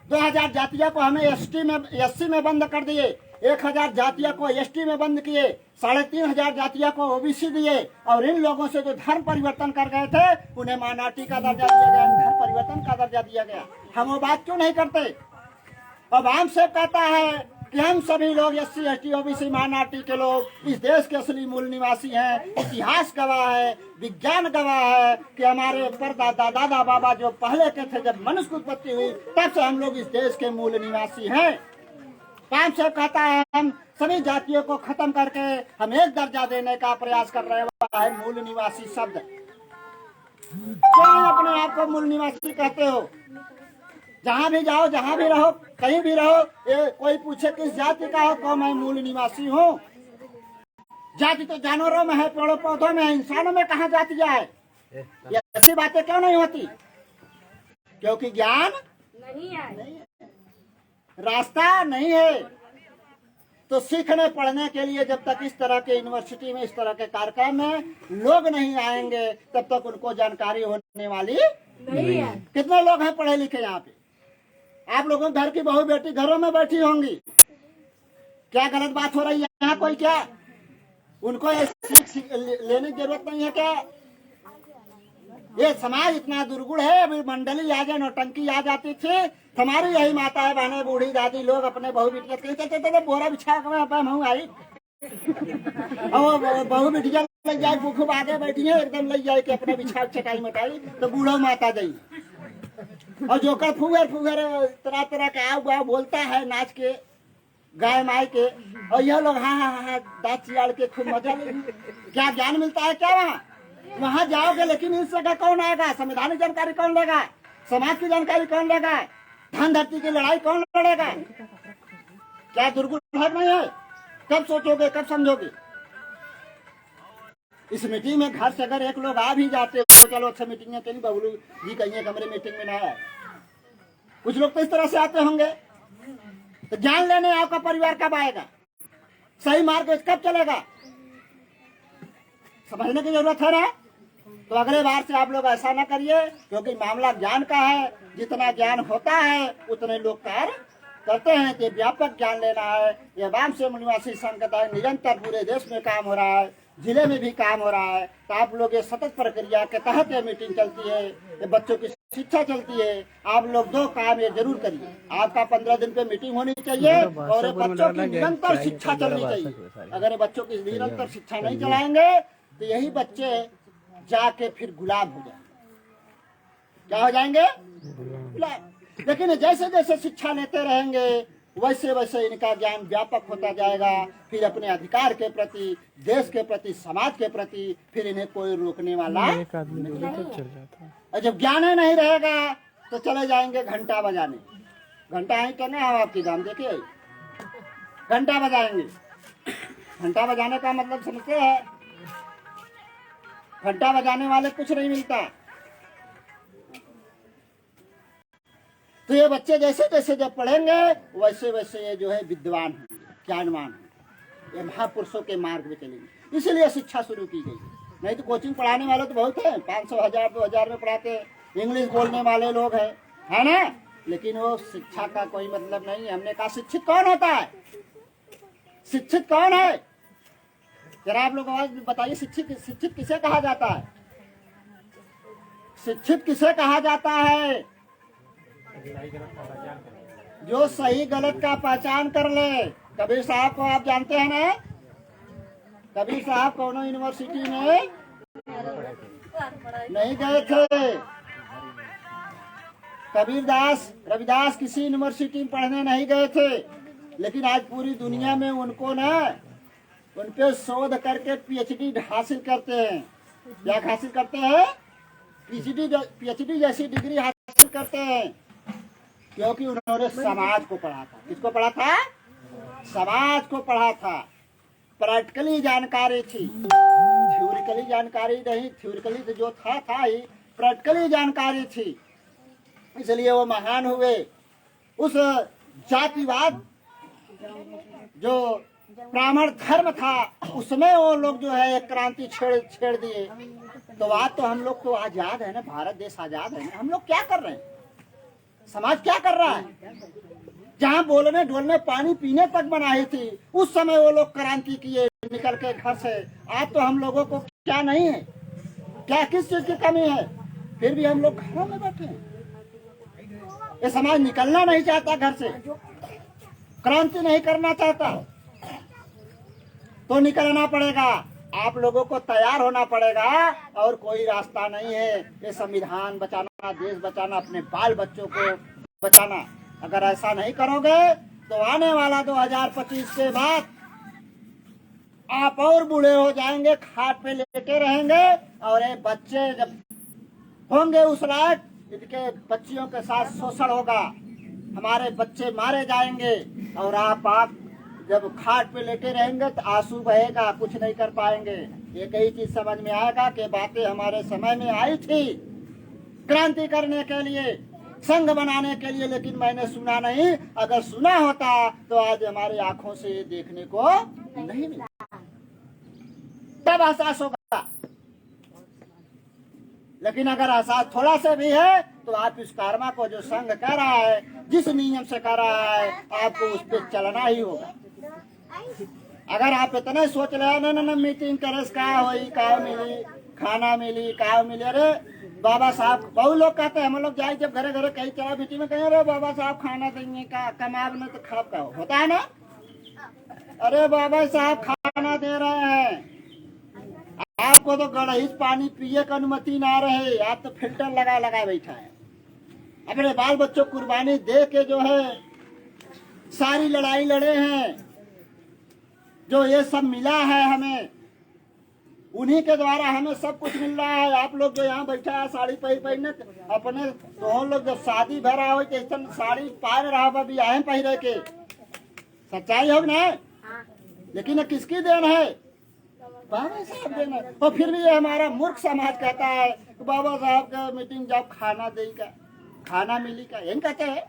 2000 जातियों को हमें SC में बंद कर दिए, 1000 जातियों को ST में बंद किए, 3500 जातियों को OBC दिए, और इन लोगों से जो धर्म परिवर्तन कर गए थे उन्हें माइनॉरिटी का दर्जा दिया गया, धर्म परिवर्तन का दर्जा दिया गया। हम वो बात क्यों नहीं करते? अब आम से कहता है कि हम सभी लोग SC ST OBC माइनॉरिटी के लोग इस देश के असली मूल निवासी हैं। इतिहास गवाह है, विज्ञान गवाह है कि हमारे परदादा दादा बाबा जो पहले के थे, जब मनुष्य की उत्पत्ति हुई तब से हम लोग इस देश के मूल निवासी हैं। पांच से कहता है हम सभी जातियों को खत्म करके हम एक दर्जा देने का प्रयास कर रहे हैं, मूल निवासी शब्द। क्यों अपने आप को मूल निवासी कहते हो? जहाँ भी जाओ, जहाँ भी रहो, कहीं भी रहो, ये कोई पूछे किस जाति का हो तो मैं मूल निवासी हूँ। जाति तो जानवरों में है, पेड़ों पौधों में है, इंसानों में कहाँ जातियाँ है? ये ऐसी बातें क्यों नहीं होती? क्योंकि ज्ञान नहीं है, रास्ता नहीं है। तो सीखने पढ़ने के लिए जब तक इस तरह के यूनिवर्सिटी में, इस तरह के कार्यक्रम में लोग नहीं आएंगे तब तक उनको जानकारी होने वाली नहीं है। कितने लोग हैं पढ़े लिखे यहाँ पे? आप लोगों के घर की बहू बेटी घरों में बैठी होंगी, क्या गलत बात हो रही है यहाँ? कोई क्या उनको सीख लेने की जरूरत नहीं है क्या? ये समाज इतना दुर्गुण है। अभी मंडली आ जाए, नौटंकी आ जाती थी, हमारी यही माताएं बहनें बूढ़ी दादी लोग अपने बहू बिटिया कहते बोरा बिछा के आई और बहू बिटिया लग जाए, भूख आगे बैठी है एकदम लग जाए कि अपने बिछा चटाई मटाई तो बूढ़ो माता जाइए। और जोकर फुगर फुगर तरह तरह का आओ गाओ बोलता है नाच के गाय माय के, और यह लोग हाँ हाँ हाँ दांत चियाड़ के खूब मजा लेंगे। क्या ज्ञान मिलता है क्या वहाँ? वहाँ जाओगे लेकिन इस जगह कौन आएगा? संवैधानिक जानकारी कौन लेगा? समाज की जानकारी कौन लेगा? धन धरती की लड़ाई कौन लड़ेगा? क्या दुर्गुण भाग नहीं है? कब सोचोगे, कब समझोगे? इस मीटिंग में घर से अगर एक लोग आ भी जाते तो चलो अच्छा मीटिंग में कहीं बबलू जी कहीं कमरे मीटिंग में ना आए, कुछ लोग तो इस तरह से आते होंगे। तो जान लेने आपका परिवार कब आएगा, सही मार्ग कब चलेगा, समझने की जरूरत है ना। तो अगले बार से आप लोग ऐसा ना करिए, क्योंकि मामला ज्ञान का है। जितना ज्ञान होता है उतने लोग कार्य करते हैं कि व्यापक ज्ञान लेना है। ये वाम से निवासी संगठन निरंतर पूरे देश में काम हो रहा है, जिले में भी काम हो रहा है। तो आप लोग ये सतत प्रक्रिया के तहत ये मीटिंग चलती है, ये बच्चों की शिक्षा चलती है। आप लोग दो काम ये जरूर करिए, आपका 15 दिन पे मीटिंग होनी चाहिए और ये बच्चों की निरंतर शिक्षा चलनी चाहिए। अगर ये बच्चों की निरंतर शिक्षा नहीं चलाएंगे तो यही बच्चे जाके फिर गुलाम हो जाएंगे। क्या हो जाएंगे? गुलाम। लेकिन जैसे जैसे शिक्षा लेते रहेंगे वैसे वैसे इनका ज्ञान व्यापक होता जाएगा। फिर अपने अधिकार के प्रति, देश के प्रति, समाज के प्रति फिर इन्हें कोई रोकने वाला नहीं। और जब ज्ञान नहीं रहेगा तो चले जाएंगे घंटा बजाने। घंटा ही करना है आपकी दाम देखिए, घंटा बजाएंगे। घंटा बजाने का मतलब समझते हैं? घंटा बजाने वाले कुछ नहीं मिलता। तो ये बच्चे जैसे जैसे जब पढ़ेंगे वैसे वैसे ये जो है विद्वान होंगे, ज्ञानवान होंगे, ये महापुरुषों के मार्ग में चलेंगे। इसीलिए शिक्षा शुरू की गई। नहीं तो कोचिंग पढ़ाने वाले तो बहुत हैं, 500, 1000, 2000 में पढ़ाते हैं। इंग्लिश बोलने वाले लोग हैं, है ना, लेकिन वो शिक्षा का कोई मतलब नहीं है। हमने कहा शिक्षित कौन होता है? शिक्षित कौन है? जरा आप लोग आवाज बताइए, शिक्षित किसे कहा जाता है? शिक्षित किसे कहा जाता है? जो सही गलत का पहचान कर ले। कबीर साहब को आप जानते हैं ना? कबीर साहब कौन यूनिवर्सिटी में नहीं गए थे। कबीरदास, रविदास किसी यूनिवर्सिटी में पढ़ने नहीं गए थे, लेकिन आज पूरी दुनिया में उनको ना उन पे शोध करके पीएचडी हासिल करते हैं। क्या हासिल करते हैं? पीएचडी जैसी डिग्री हासिल करते हैं, क्योंकि उन्होंने समाज को पढ़ा था। किसको पढ़ा था? समाज को पढ़ा था। प्रैक्टिकली जानकारी थी, थ्योरिकली जानकारी नहीं। थ्योरिकली तो जो था ही, प्रैक्टिकली जानकारी थी, इसलिए वो महान हुए। उस जातिवाद जो ब्राह्मण धर्म था उसमें वो लोग जो है एक क्रांति छेड़ दिए। तो आज तो हम लोग तो आजाद है ना, भारत देश आजाद है ना। हम लोग क्या कर रहे हैं? समाज क्या कर रहा है? जहाँ बोलने ढोलने पानी पीने तक बनाई थी, उस समय वो लोग क्रांति किए निकल के घर से। आज तो हम लोगों को क्या नहीं है, क्या किस चीज की कमी है, फिर भी हम लोग घरों में बैठे हैं। ये समाज निकलना नहीं चाहता घर से, क्रांति नहीं करना चाहता, तो निकलना पड़ेगा। आप लोगों को तैयार होना पड़ेगा और कोई रास्ता नहीं है। ये संविधान बचाना, देश बचाना, अपने बाल बच्चों को बचाना। अगर ऐसा नहीं करोगे तो आने वाला 2025 के बाद आप और बूढ़े हो जाएंगे, खाट पे लेटे रहेंगे, और ये बच्चे जब होंगे उस लायक, इनके बच्चियों के साथ शोषण होगा, हमारे बच्चे मारे जाएंगे, और आप जब खाट पे लेटे रहेंगे तो आंसू बहेगा, कुछ नहीं कर पाएंगे। एक ही चीज समझ में आएगा कि बातें हमारे समय में आई थी क्रांति करने के लिए, संघ बनाने के लिए, लेकिन मैंने सुना नहीं। अगर सुना होता तो आज हमारी आंखों से देखने को नहीं मिला, तब एहसास होगा। लेकिन अगर एहसास थोड़ा सा भी है तो आप इस कर्मा को जो संघ कर रहा है, जिस नियम से कर रहा है, आपको उस पर चलना ही होगा। अगर आप इतने सोच रहे हैं ना मीटिंग करे का होई, का मिली, खाना मिली, का मिली, अरे बाबा साहब, बहुत लोग कहते हैं, हम लोग जाए जब घरे घरे कहीं चला मीटिंग में, कहीं अरे बाबा साहब खाना देंगे का, कमाब ने तो खाब का होता है ना। अरे बाबा साहब खाना दे रहे हैं, आपको तो गढ़ीस पानी पिए का अनुमति ना रहे, आप तो फिल्टर लगा बैठा है। अपने बाल बच्चों को कुर्बानी दे के जो है सारी लड़ाई लड़े हैं, जो ये सब मिला है हमें, उन्हीं के द्वारा हमें सब कुछ मिल रहा है। आप लोग जो यहाँ बैठा है साड़ी पहने अपने तो हम लोग जब शादी भरा हो तो साड़ी पा रहा भी आए पहरे के, सच्चाई हो ना। लेकिन किसकी देन है? बाबा साहब देन है। और फिर भी ये हमारा मूर्ख समाज कहता है तो बाबा साहब का मीटिंग जब खाना देगा, खाना मिली का, यही कहते हैं,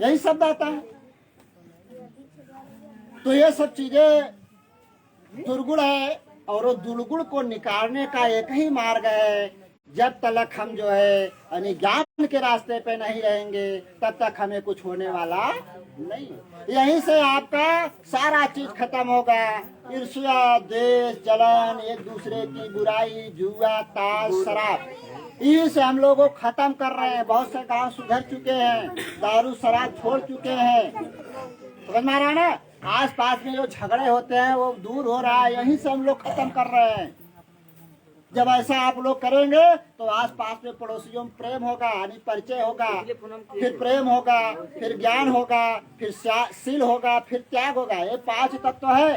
यही शब्द आता है। तो ये सब चीजें दुर्गुण है, और वो दुर्गुण को निकालने का एक ही मार्ग है, जब तक हम जो है यानी ज्ञान के रास्ते पे नहीं रहेंगे तब तक हमें कुछ होने वाला नहीं। यहीं से आपका सारा चीज खत्म होगा। ईर्ष्या, द्वेष, जलन, एक दूसरे की बुराई, जुआ, ताश, शराब, इसी से हम लोगों को खत्म कर रहे हैं। बहुत से गांव सुधर चुके हैं, दारू शराब छोड़ चुके हैं, समझ में आ रहा है ना। आस पास में जो झगड़े होते हैं वो दूर हो रहा है, यहीं से हम लोग खत्म कर रहे हैं। जब ऐसा आप लोग करेंगे तो आस पास में पड़ोसियों में प्रेम होगा, यानी परिचय होगा, फिर प्रेम होगा, फिर ज्ञान होगा, फिर शील होगा, फिर त्याग होगा। ये 5 तत्व है।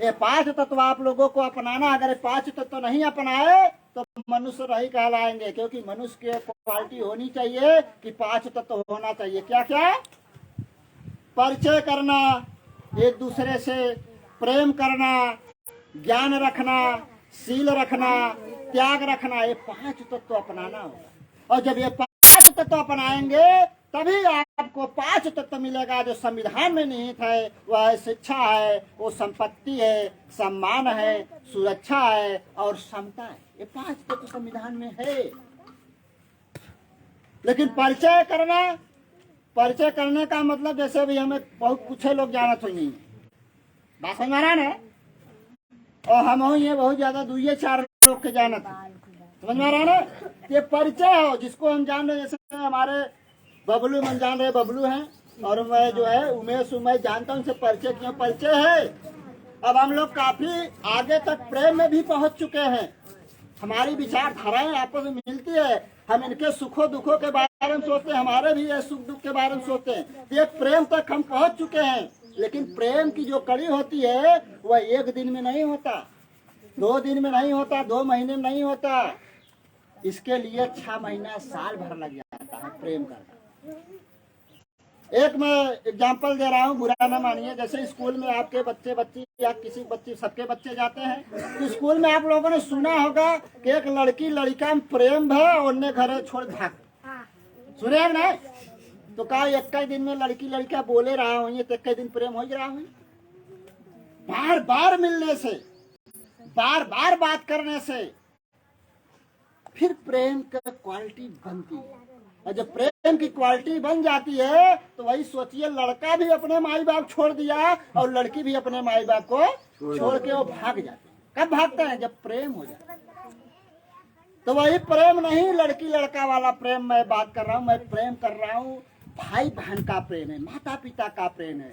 ये 5 तत्व आप लोगों को अपनाना। अगर 5 तत्व नहीं अपनाए तो मनुष्य नहीं कहलाएंगे, क्योंकि मनुष्य की क्वालिटी होनी चाहिए कि 5 तत्व होना चाहिए। क्या क्या? परिचय करना, एक दूसरे से प्रेम करना, ज्ञान रखना, शील रखना, त्याग रखना, ये 5 तत्व अपनाना होगा। और जब ये 5 तत्व अपनाएंगे तभी आपको 5 तत्व मिलेगा जो संविधान में निहित है। वह है शिक्षा है, वो संपत्ति है, सम्मान है, सुरक्षा है और समता है। ये 5 तत्व संविधान में है। लेकिन परिचय करना, परिचय करने का मतलब जैसे भी हमें बहुत कुछ लोग जानत होंगे, बात समझ में आ रहा है, और हम ये बहुत ज्यादा 2-4 लोग के जानत, समझ में आ रहा है ना। ये परिचय हो जिसको हम जान रहे, जैसे हमारे बबलू मन जान रहे, बबलू हैं, और मैं जो है उमेश जानता हूँ, उनसे परिचय किया, परिचय है। अब हम लोग काफी आगे तक प्रेम में भी पहुंच चुके हैं। हमारी विचारधाराएं आपस में मिलती है। हम इनके सुखों दुखों के बारे में सोचते हैं, हमारे भी ये सुख दुख के बारे में सोचते हैं। ये प्रेम तक हम पहुंच चुके हैं। लेकिन प्रेम की जो कड़ी होती है वह 1 दिन में नहीं होता, 2 दिन में नहीं होता, 2 महीने में नहीं होता। इसके लिए 6 महीना, साल भर लग जाता है प्रेम करना। एक मैं एग्जांपल दे रहा हूँ, बुरा ना मानिए। जैसे स्कूल में आपके बच्चे बच्ची या किसी बच्ची, सबके बच्चे जाते हैं, तो स्कूल में आप लोगों ने सुना होगा कि एक लड़की लड़का में प्रेम है और उन्हें घर छोड़ भाग, सुने ना। तो कहा 1 दिन में लड़की लड़का बोले रहा हूँ तो 1 दिन प्रेम हो रहा हूँ। बार बार मिलने से, बार बार बात करने से फिर प्रेम का क्वालिटी बनती है। और जब प्रेम की क्वालिटी बन जाती है तो वही सोचिए, लड़का भी अपने माई बाप छोड़ दिया और लड़की भी अपने माई बाप को छोड़ के वो भाग जाते हैं। कब भागते हैं? जब प्रेम हो जाता है। तो वही प्रेम नहीं, लड़की लड़का वाला प्रेम मैं बात कर रहा हूँ। मैं प्रेम कर रहा हूँ भाई बहन का प्रेम है, माता पिता का प्रेम है,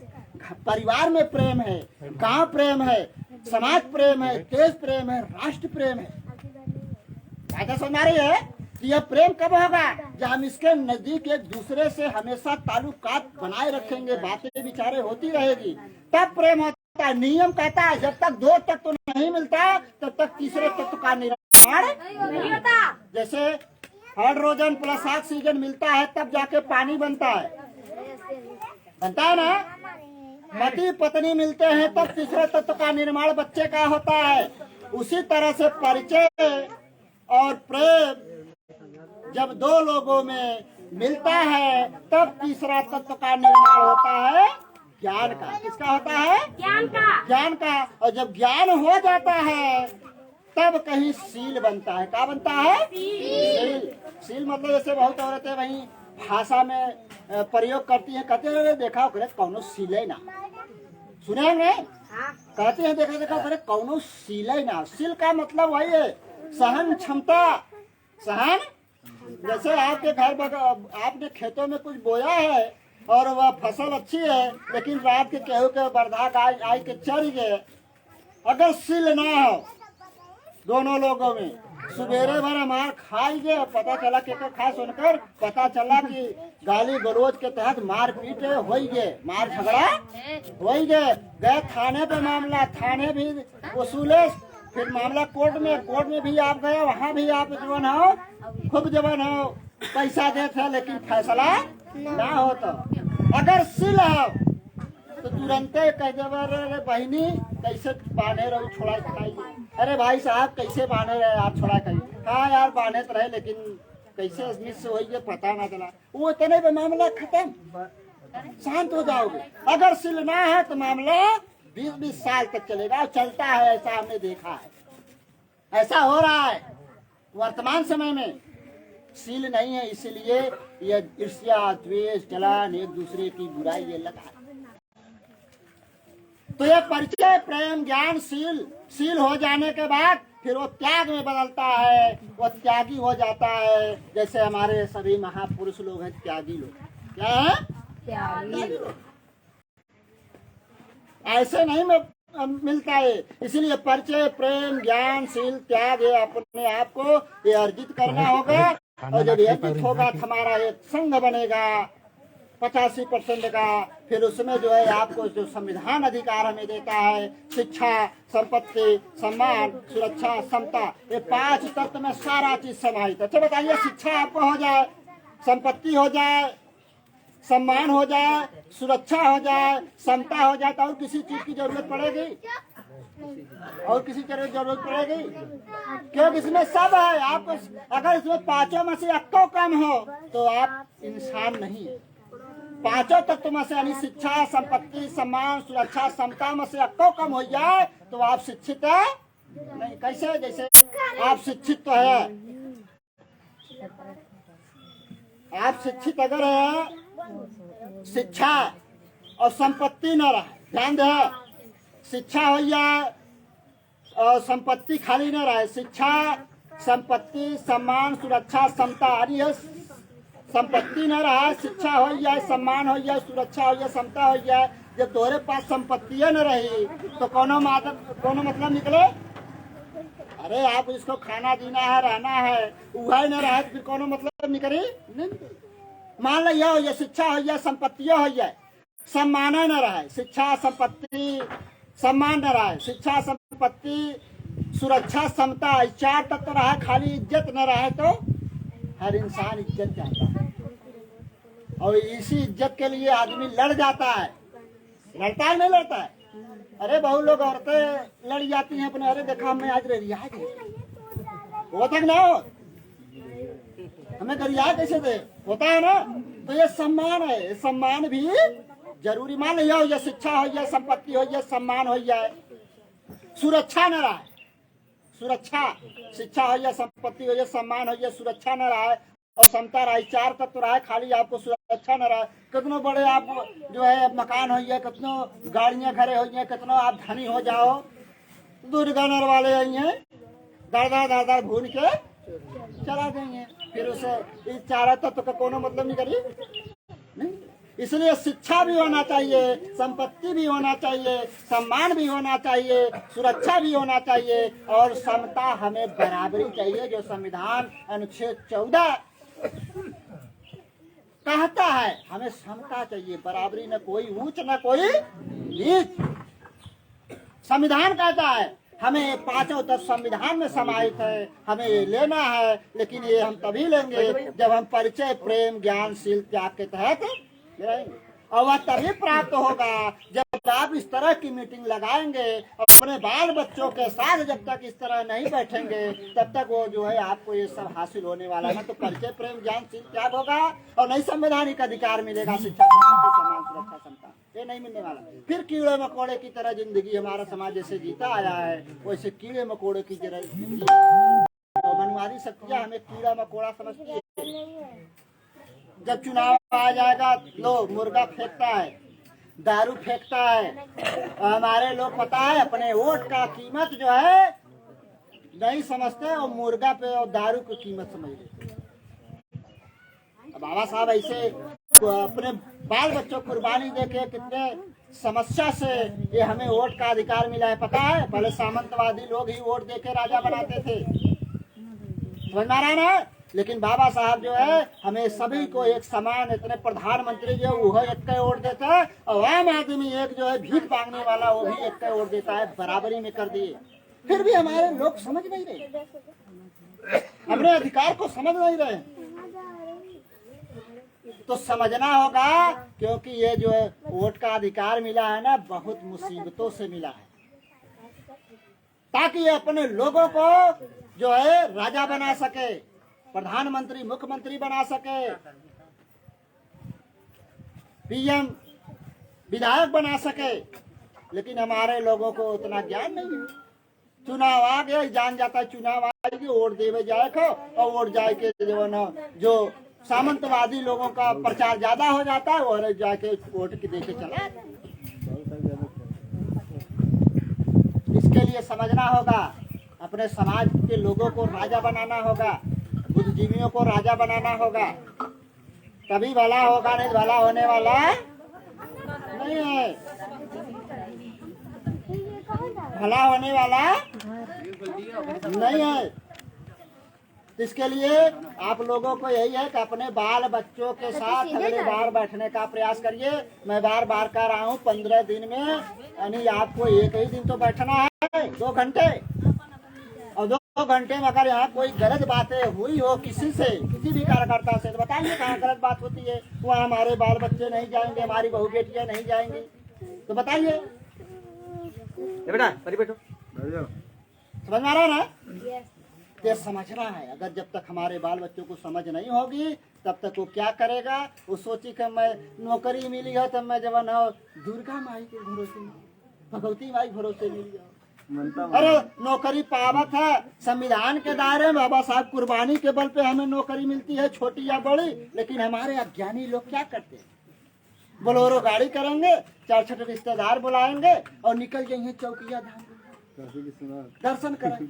परिवार में प्रेम है, गांव प्रेम है, समाज प्रेम है, देश प्रेम है, राष्ट्र प्रेम है। बात समझ आ रही है कि यह प्रेम कब होगा? जब हम इसके नजदीक एक दूसरे से हमेशा ताल्लुकात बनाए रखेंगे, बातें विचारें होती रहेगी, तब प्रेम होता है। नियम कहता है जब तक 2 तत्व नहीं मिलता तब तक तीसरे तत्व का निर्माण नहीं होता। जैसे हाइड्रोजन प्लस ऑक्सीजन मिलता है तब जाके पानी बनता है, बनता है ना। पति पत्नी मिलते हैं तब तीसरे तत्व का निर्माण बच्चे का होता है। उसी तरह से परिचय और प्रेम जब 2 लोगों में मिलता है तब तीसरा तत्व का निर्माण होता है ज्ञान का। किसका होता है? ज्ञान का। ज्ञान का। और जब ज्ञान हो जाता है तब कहीं शील बनता है। क्या बनता है? शील। शील मतलब जैसे बहुत औरतें वही भाषा में प्रयोग करती हैं, कहते हैं देखा करे कौनो सीले ना, सुने हैं? कहते हैं देखा देखा करे कौनो सीले ना। शील का मतलब वही है सहन क्षमता। सहन, जैसे आपके घर आपने खेतों में कुछ बोया है और वह फसल अच्छी है, लेकिन रात के केहू के बरधा गाय आई के चढ़ गए, अगर शील ना हो दोनों लोगों में सुबेरे भर मार खाई गए, पता चला के खा सुनकर पता चला कि गाली गलौज के तहत मार पीट हो ही गए, मार झगड़ा हो ही गए थाने पे मामला, थाने भी वसूले, फिर मामला कोर्ट में भी आप गए, वहाँ भी आप जवान हो, खूब जवान हो, पैसा देते लेकिन फैसला ना हो। तो अगर सिल हो तो तुरंत कह देवे अरे बहनी कैसे बांधे रहो छोड़ा खाई, अरे भाई साहब कैसे बांधे रहे आप छोड़ा खाई, हाँ यार बांधे तो रहे लेकिन कैसे मिस हो ये पता ना चला, वो इतने पे मामला खत्म, शांत हो जाओगे। अगर सिल ना है तो मामला 20-20 साल तक चलेगा, चलता है, ऐसा हमने देखा है, ऐसा हो रहा है वर्तमान समय में। सील नहीं है इसलिए ये ईर्ष्या द्वेष जलन एक दूसरे की बुराई ये लगा है। तो ये परिचय प्रेम ज्ञान सील हो जाने के बाद फिर वो त्याग में बदलता है, वो त्यागी हो जाता है। जैसे हमारे सभी महापुरुष लोग हैं त्यागी लोग, क्या है त्यागी लोग, ऐसे नहीं मिलता है। इसीलिए परिचय प्रेम ज्ञान शील त्याग ये अपने आप को ये अर्जित करना होगा। और जब ये अर्जित होगा हमारा एक संघ बनेगा 85% का, फिर उसमें जो है आपको जो संविधान अधिकार हमें देता है, शिक्षा, संपत्ति, सम्मान, सुरक्षा, समता, ये 5 तत्व में सारा चीज समाहित है। तो बताइए शिक्षा आपको हो जाए, संपत्ति हो जाए, सम्मान हो जाए, सुरक्षा हो जाए, समता हो जाए, तो और किसी चीज की जरूरत पड़ेगी? और किसी चीज की जरूरत पड़ेगी? क्योंकि इसमें सब है। आपको अगर इसमें 5 में से एक कम हो तो आप इंसान नहीं है। 5 तत्व में से यानी शिक्षा, संपत्ति, सम्मान, सुरक्षा, समता में से एक कम हो जाए तो आप शिक्षित है नहीं। कैसे? जैसे आप शिक्षित तो है, आप शिक्षित अगर है, शिक्षा और संपत्ति न रहे, ध्यान दे, शिक्षा हो जाए और संपत्ति खाली न रहे, शिक्षा, संपत्ति, सम्मान, सुरक्षा, समता, अरे संपत्ति न रहा, शिक्षा हो जाए, सम्मान हो जाए, सुरक्षा हो जाए, समता हो जाए, जब तोरे पास संपत्ति न रही तो कोनो मतलब निकले? अरे आप इसको खाना जीना है, रहना है, वह न रहे तो फिर कोनो मतलब निकले नहीं। मान लो यह हो जाए, शिक्षा हो जाए, संपत्ति हो जाए, सम्मान न रहे, शिक्षा, संपत्ति, सम्मान न रहे, शिक्षा, संपत्ति, सुरक्षा, समता, 4 तत्व रहा, खाली इज्जत न रहे तो हर इंसान इज्जत चाहता है। और इसी इज्जत के लिए आदमी लड़ जाता है, लड़ता है नहीं लड़ता है? अरे बहुत लोग औरतें लड़ जाती हैं अपने, अरे देखा मैं आज रियाज वो तक ना हो, हमें गरिया कैसे दे, होता है ना। तो ये सम्मान है, सम्मान भी जरूरी। मान लिया हो जाए, शिक्षा हो जाए, संपत्ति हो जाए, सम्मान हो जाए, सुरक्षा न रहा, सुरक्षा, शिक्षा हो जाए, संपत्ति हो जाए, सम्मान हो जाए, सुरक्षा न रहा है और समता रहा, 4 तत्व रहा है, खाली आपको सुरक्षा न रहा। कितनों बड़े आप जो है मकान हो जाए, कितनों गाड़ियां खड़े हो जाए, कितनों आप धनी हो जाओ, दुर्गनर वाले आइए दार भून के चला देंगे, फिर उसे इस 4 तत्व का कोनो मतलब नहीं करिए नहीं। इसलिए शिक्षा भी होना चाहिए, संपत्ति भी होना चाहिए, सम्मान भी होना चाहिए, सुरक्षा भी होना चाहिए और समता, हमें बराबरी चाहिए। जो संविधान अनुच्छेद 14 कहता है, हमें समता चाहिए, बराबरी, न कोई ऊंच न कोई नीच। संविधान कहता है, हमें 5 तत्व संविधान में समाहित है, हमें ये लेना है, लेकिन ये हम तभी लेंगे जब हम परिचय प्रेम ज्ञान शील त्याग के तहत, और वह तभी प्राप्त होगा जब आप इस तरह की मीटिंग लगाएंगे। अपने बाल बच्चों के साथ जब तक इस तरह नहीं बैठेंगे तब तक वो जो है आपको ये सब हासिल होने वाला है। तो परिचय प्रेम ज्ञान शील त्याग होगा और नई संवैधानिक अधिकार मिलेगा, शिक्षा, सम्मान, सुरक्षा, समता, ये नहीं मिलने वाला। फिर कीड़े मकोड़े की तरह जिंदगी हमारा समाज जैसे जीता आया है, वैसे कीड़े मकोड़े की तरह मनमानी शक्तियाँ हमें कीड़ा मकोड़ा समझती है। जब चुनाव आ जाएगा, लोग मुर्गा फेंकता है, दारू फेंकता है, हमारे लोग पता है अपने वोट का कीमत जो है नहीं समझते और मुर्गा पे और दारू की कीमत समझ लेते। बाबा साहब ऐसे तो अपने बाल बच्चों कुर्बानी देके कितने समस्या से ये हमें वोट का अधिकार मिला है, पता है? पहले सामंतवादी लोग ही वोट देके राजा बनाते थे, समझ में आ रहा है ना। लेकिन बाबा साहब जो है हमें सभी को एक समान, इतने प्रधानमंत्री जो वो एक का वोट देता है और आम आदमी एक जो है भीख मांगने वाला वो भी एक का वोट देता है, बराबरी में कर दिए। फिर भी हमारे लोग समझ नहीं रहे, अपने अधिकार को समझ नहीं रहे। तो समझना होगा, क्योंकि ये जो है वोट का अधिकार मिला है ना, बहुत मुसीबतों से मिला है, ताकि ये अपने लोगों को जो है राजा बना सके, प्रधानमंत्री मुख्यमंत्री बना सके, पीएम विधायक बना सके। लेकिन हमारे लोगों को उतना ज्ञान नहीं है। चुनाव आ गया, जान जाता है चुनाव आएगी, वोट देवे जाए को, और वोट जाए के जो है ना, जो सामंतवादी लोगों का प्रचार ज्यादा हो जाता है, वो जाके वोट के देके चला। इसके लिए समझना होगा, अपने समाज के लोगों को राजा बनाना होगा, बुद्धिजीवियों को राजा बनाना होगा, तभी भला होगा, नहीं भला होने वाला नहीं है, भला होने वाला नहीं है। इसके लिए आप लोगों को यही है कि अपने बाल बच्चों के साथ अगले बार बैठने का प्रयास करिए। मैं बार बार कह रहा हूँ 15 दिन में, यानी आपको एक ही दिन तो बैठना है, 2 घंटे, और 2 घंटे में अगर यहाँ कोई गलत बातें हुई हो किसी से, किसी भी कार्यकर्ता से, तो बताइए कहाँ गलत बात होती है। वहाँ हमारे बाल बच्चे नहीं जाएंगे, हमारी बहू बेटियां नहीं जाएंगी, तो बताइए बेटा, बैठो, समझ में आ रहा है ना। ये समझना है, अगर जब तक हमारे बाल बच्चों को समझ नहीं होगी तब तक वो क्या करेगा। वो सोची कि मैं नौकरी मिली है तब मैं जब ना दुर्गा माई के भरोसे, भगवती माई भरोसे मिल जाओ। अरे नौकरी पावत है संविधान के दायरे में, बाबा साहब कुर्बानी के बल पे हमें नौकरी मिलती है, छोटी या बड़ी। लेकिन हमारे अज्ञानी लोग क्या करते हैं, बोलोरो गाड़ी करेंगे, 4 रिश्तेदार बुलाएंगे और निकल जाएंगे चौकिया धाम दर्शन करें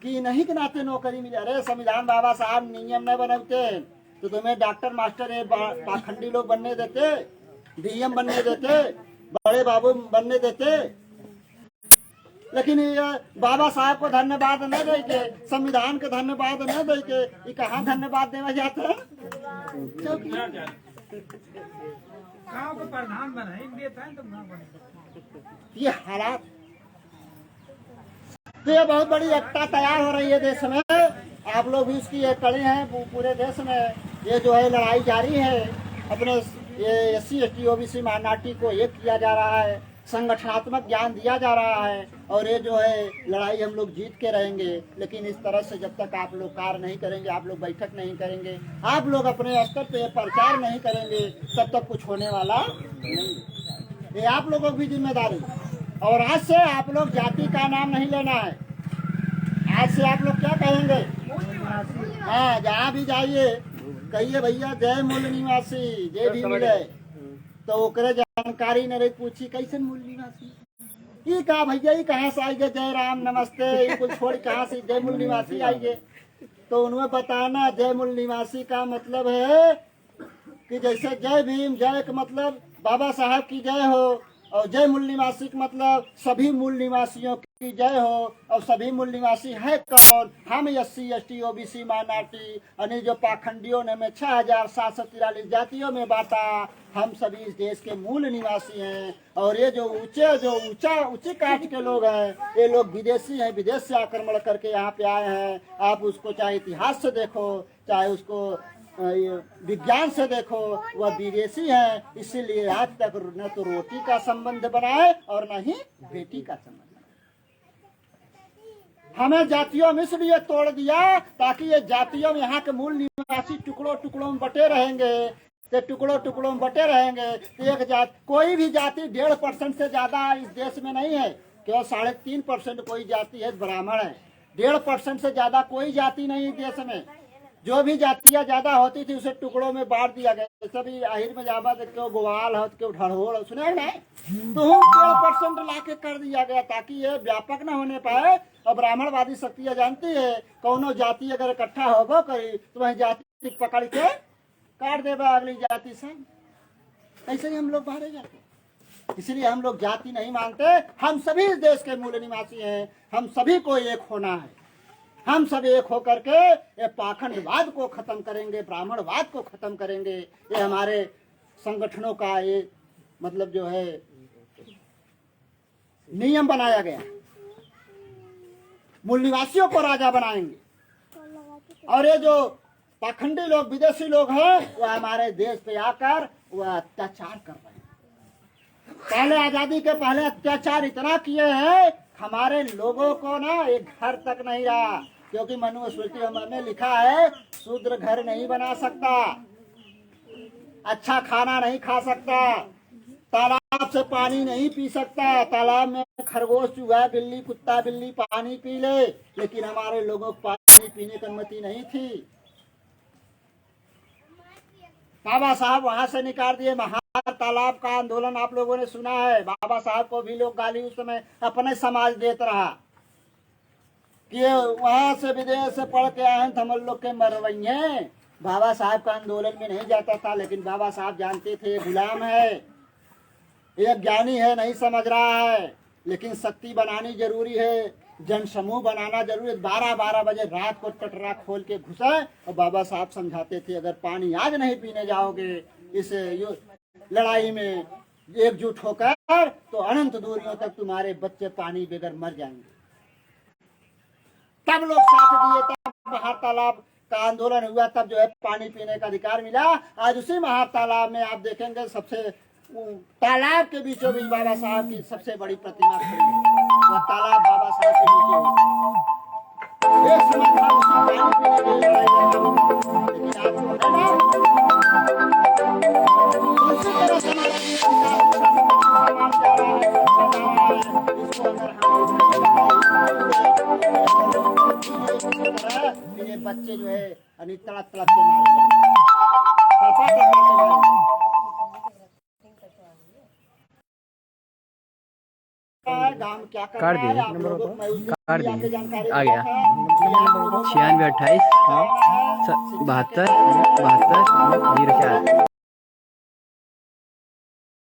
कि नहीं के नाते नौकरी मिले। अरे संविधान बाबा साहब नियम न बनाते तो तुम्हें डॉक्टर मास्टर पाखंडी लोग बनने देते, डीएम बनने देते, बड़े बाबू बनने देते। लेकिन बाबा साहब को धन्यवाद न दे के, संविधान के धन्यवाद न दे के, ये कहाँ धन्यवाद देना जाता है। गाँव को प्रधान बनाएंगे तो ये हालात, तो ये बहुत बड़ी एकता तैयार हो रही है देश में। आप लोग भी उसकी एक कड़ी हैं पूरे देश में। ये जो है लड़ाई जारी है, अपने ये SC ST OBC माइनॉरिटी को एक किया जा रहा है, संगठनात्मक ज्ञान दिया जा रहा है, और ये जो है लड़ाई हम लोग जीत के रहेंगे। लेकिन इस तरह से जब तक आप लोग कार्य नहीं करेंगे, आप लोग बैठक नहीं करेंगे, आप लोग अपने स्तर पे प्रचार नहीं करेंगे, तब तक कुछ होने वाला नहीं। ये आप लोगों की भी जिम्मेदारी। और आज से आप लोग जाति का नाम नहीं लेना है। आज से आप लोग क्या कहेंगे, हाँ जहाँ भी जाइए कहिए भैया जय मूल निवासी, जय भी मिले। तो ओकरे जानकारी न रही, पूछी कैसे मूल निवासी, ये कहा भैया ये कहाँ से आइए, जय राम नमस्ते, ये कुछ छोड़ कहाँ से जय मूल निवासी आइए। तो उन्हें बताना जय मूल निवासी का मतलब है कि जैसे जय भीम, जय का मतलब बाबा साहब की जय हो, और जय मूल निवासी का मतलब सभी मूल निवासियों की जय हो। और सभी मूल निवासी है कौन, हम SC ST OBC माइनॉरिटी, यानी जो पाखंडियों ने में 6743 जातियों में बांटा, हम सभी इस देश के मूल निवासी हैं। और ये जो ऊंची कास्ट के लोग हैं, ये लोग विदेशी हैं, विदेश से आक्रमण करके यहाँ पे आए हैं। आप उसको चाहे इतिहास से देखो, चाहे उसको विज्ञान से देखो, वह विदेशी है। इसीलिए आज तक न तो रोटी का संबंध बनाए और न ही बेटी का संबंध। हमें जातियों में इसलिए तोड़ दिया ताकि ये जातियों में यहाँ के मूल निवासी टुकड़ों में बटे रहेंगे, तो टुकड़ों में बटे रहेंगे। तो एक जाति, कोई भी जाति 1.5% से ज्यादा इस देश में नहीं है, केवल 3.5% कोई जाति है, ब्राह्मण है। 1.5% से ज्यादा कोई जाति नहीं देश में। जो भी जातियां ज्यादा होती थी उसे टुकड़ों में बांट दिया गया। सभी आहिर में जाबा क्यों ग्वाल हो, क्यों ढड़ोड़, सुने नहीं, तो 1.5% ला के कर दिया गया ताकि ये व्यापक न होने पाए। और ब्राह्मणवादी शक्तियां जानती है, कौनो जाति अगर इकट्ठा होगा करी तो वही जाति पकड़ के काट देगा अगली जाति से। ऐसे ही हम लोग बाहर जाते। इसलिए हम लोग जाति नहीं मानते, हम सभी इस देश के मूल निवासी हैं, हम सभी को एक होना है। हम सब एक होकर के ये पाखंडवाद को खत्म करेंगे, ब्राह्मणवाद को खत्म करेंगे। ये हमारे संगठनों का ये मतलब जो है नियम बनाया गया। मूल निवासियों को राजा बनाएंगे और ये जो पाखंडी लोग, विदेशी लोग हैं, वो हमारे देश पे आकर वो अत्याचार कर रहे हैं। पहले आजादी के पहले अत्याचार इतना किए हैं, हमारे लोगों को ना एक घर तक नहीं रहा, क्योंकि मनुस्मृति में लिखा है शूद्र घर नहीं बना सकता, अच्छा खाना नहीं खा सकता, तालाब से पानी नहीं पी सकता। तालाब में खरगोश, चूहा, बिल्ली, कुत्ता बिल्ली पानी पी ले, लेकिन हमारे लोगों को पानी पीने की अनुमति नहीं थी। बाबा साहब वहां से निकाल दिए। महार तालाब का आंदोलन आप लोगों ने सुना है। बाबा साहब को भी लोग गाली उस समय अपने समाज देता रहा कि वहां से विदेश से पढ़ के आए हम लोग के मरवैये। बाबा साहब का आंदोलन में नहीं जाता था, लेकिन बाबा साहब जानते थे ये गुलाम है, ये ज्ञानी है, नहीं समझ रहा है, लेकिन शक्ति बनानी जरूरी है, जन समूह बनाना जरूरी है। 12-12 बजे रात को टटरा खोल के घुसे और बाबा साहब समझाते थे अगर पानी आज नहीं पीने जाओगे इस लड़ाई में एकजुट होकर तो अनंत दूरियों तक तुम्हारे बच्चे पानी बगैर मर जाएंगे। तब लोग साथ दिए, तब महार तालाब का आंदोलन हुआ, तब जो है पानी पीने का अधिकार मिला। आज उसी महार तालाब में आप देखेंगे सबसे तालाब के बीचों बीच बाबा साहब की सबसे बड़ी प्रतिमा खड़ी है। वह तालाब बाबा साहब के बीच एक समय था उसी पानी पीने के लिए लड़ाई लड़ना, लेकिन आज तो है ना। उसी तरह समाज जा रहा है, इसको अगर हम ये बच्चे जो है तड़प तड़प के मारे जाएंगे, तड़पा तड़पा के मारे गांव क्या कर काट रहा है दिए आप नंबर लोगों को, को मैं उस दिन काट की दिए। जानकारी आ गया। देता था। 96 28 72 72 04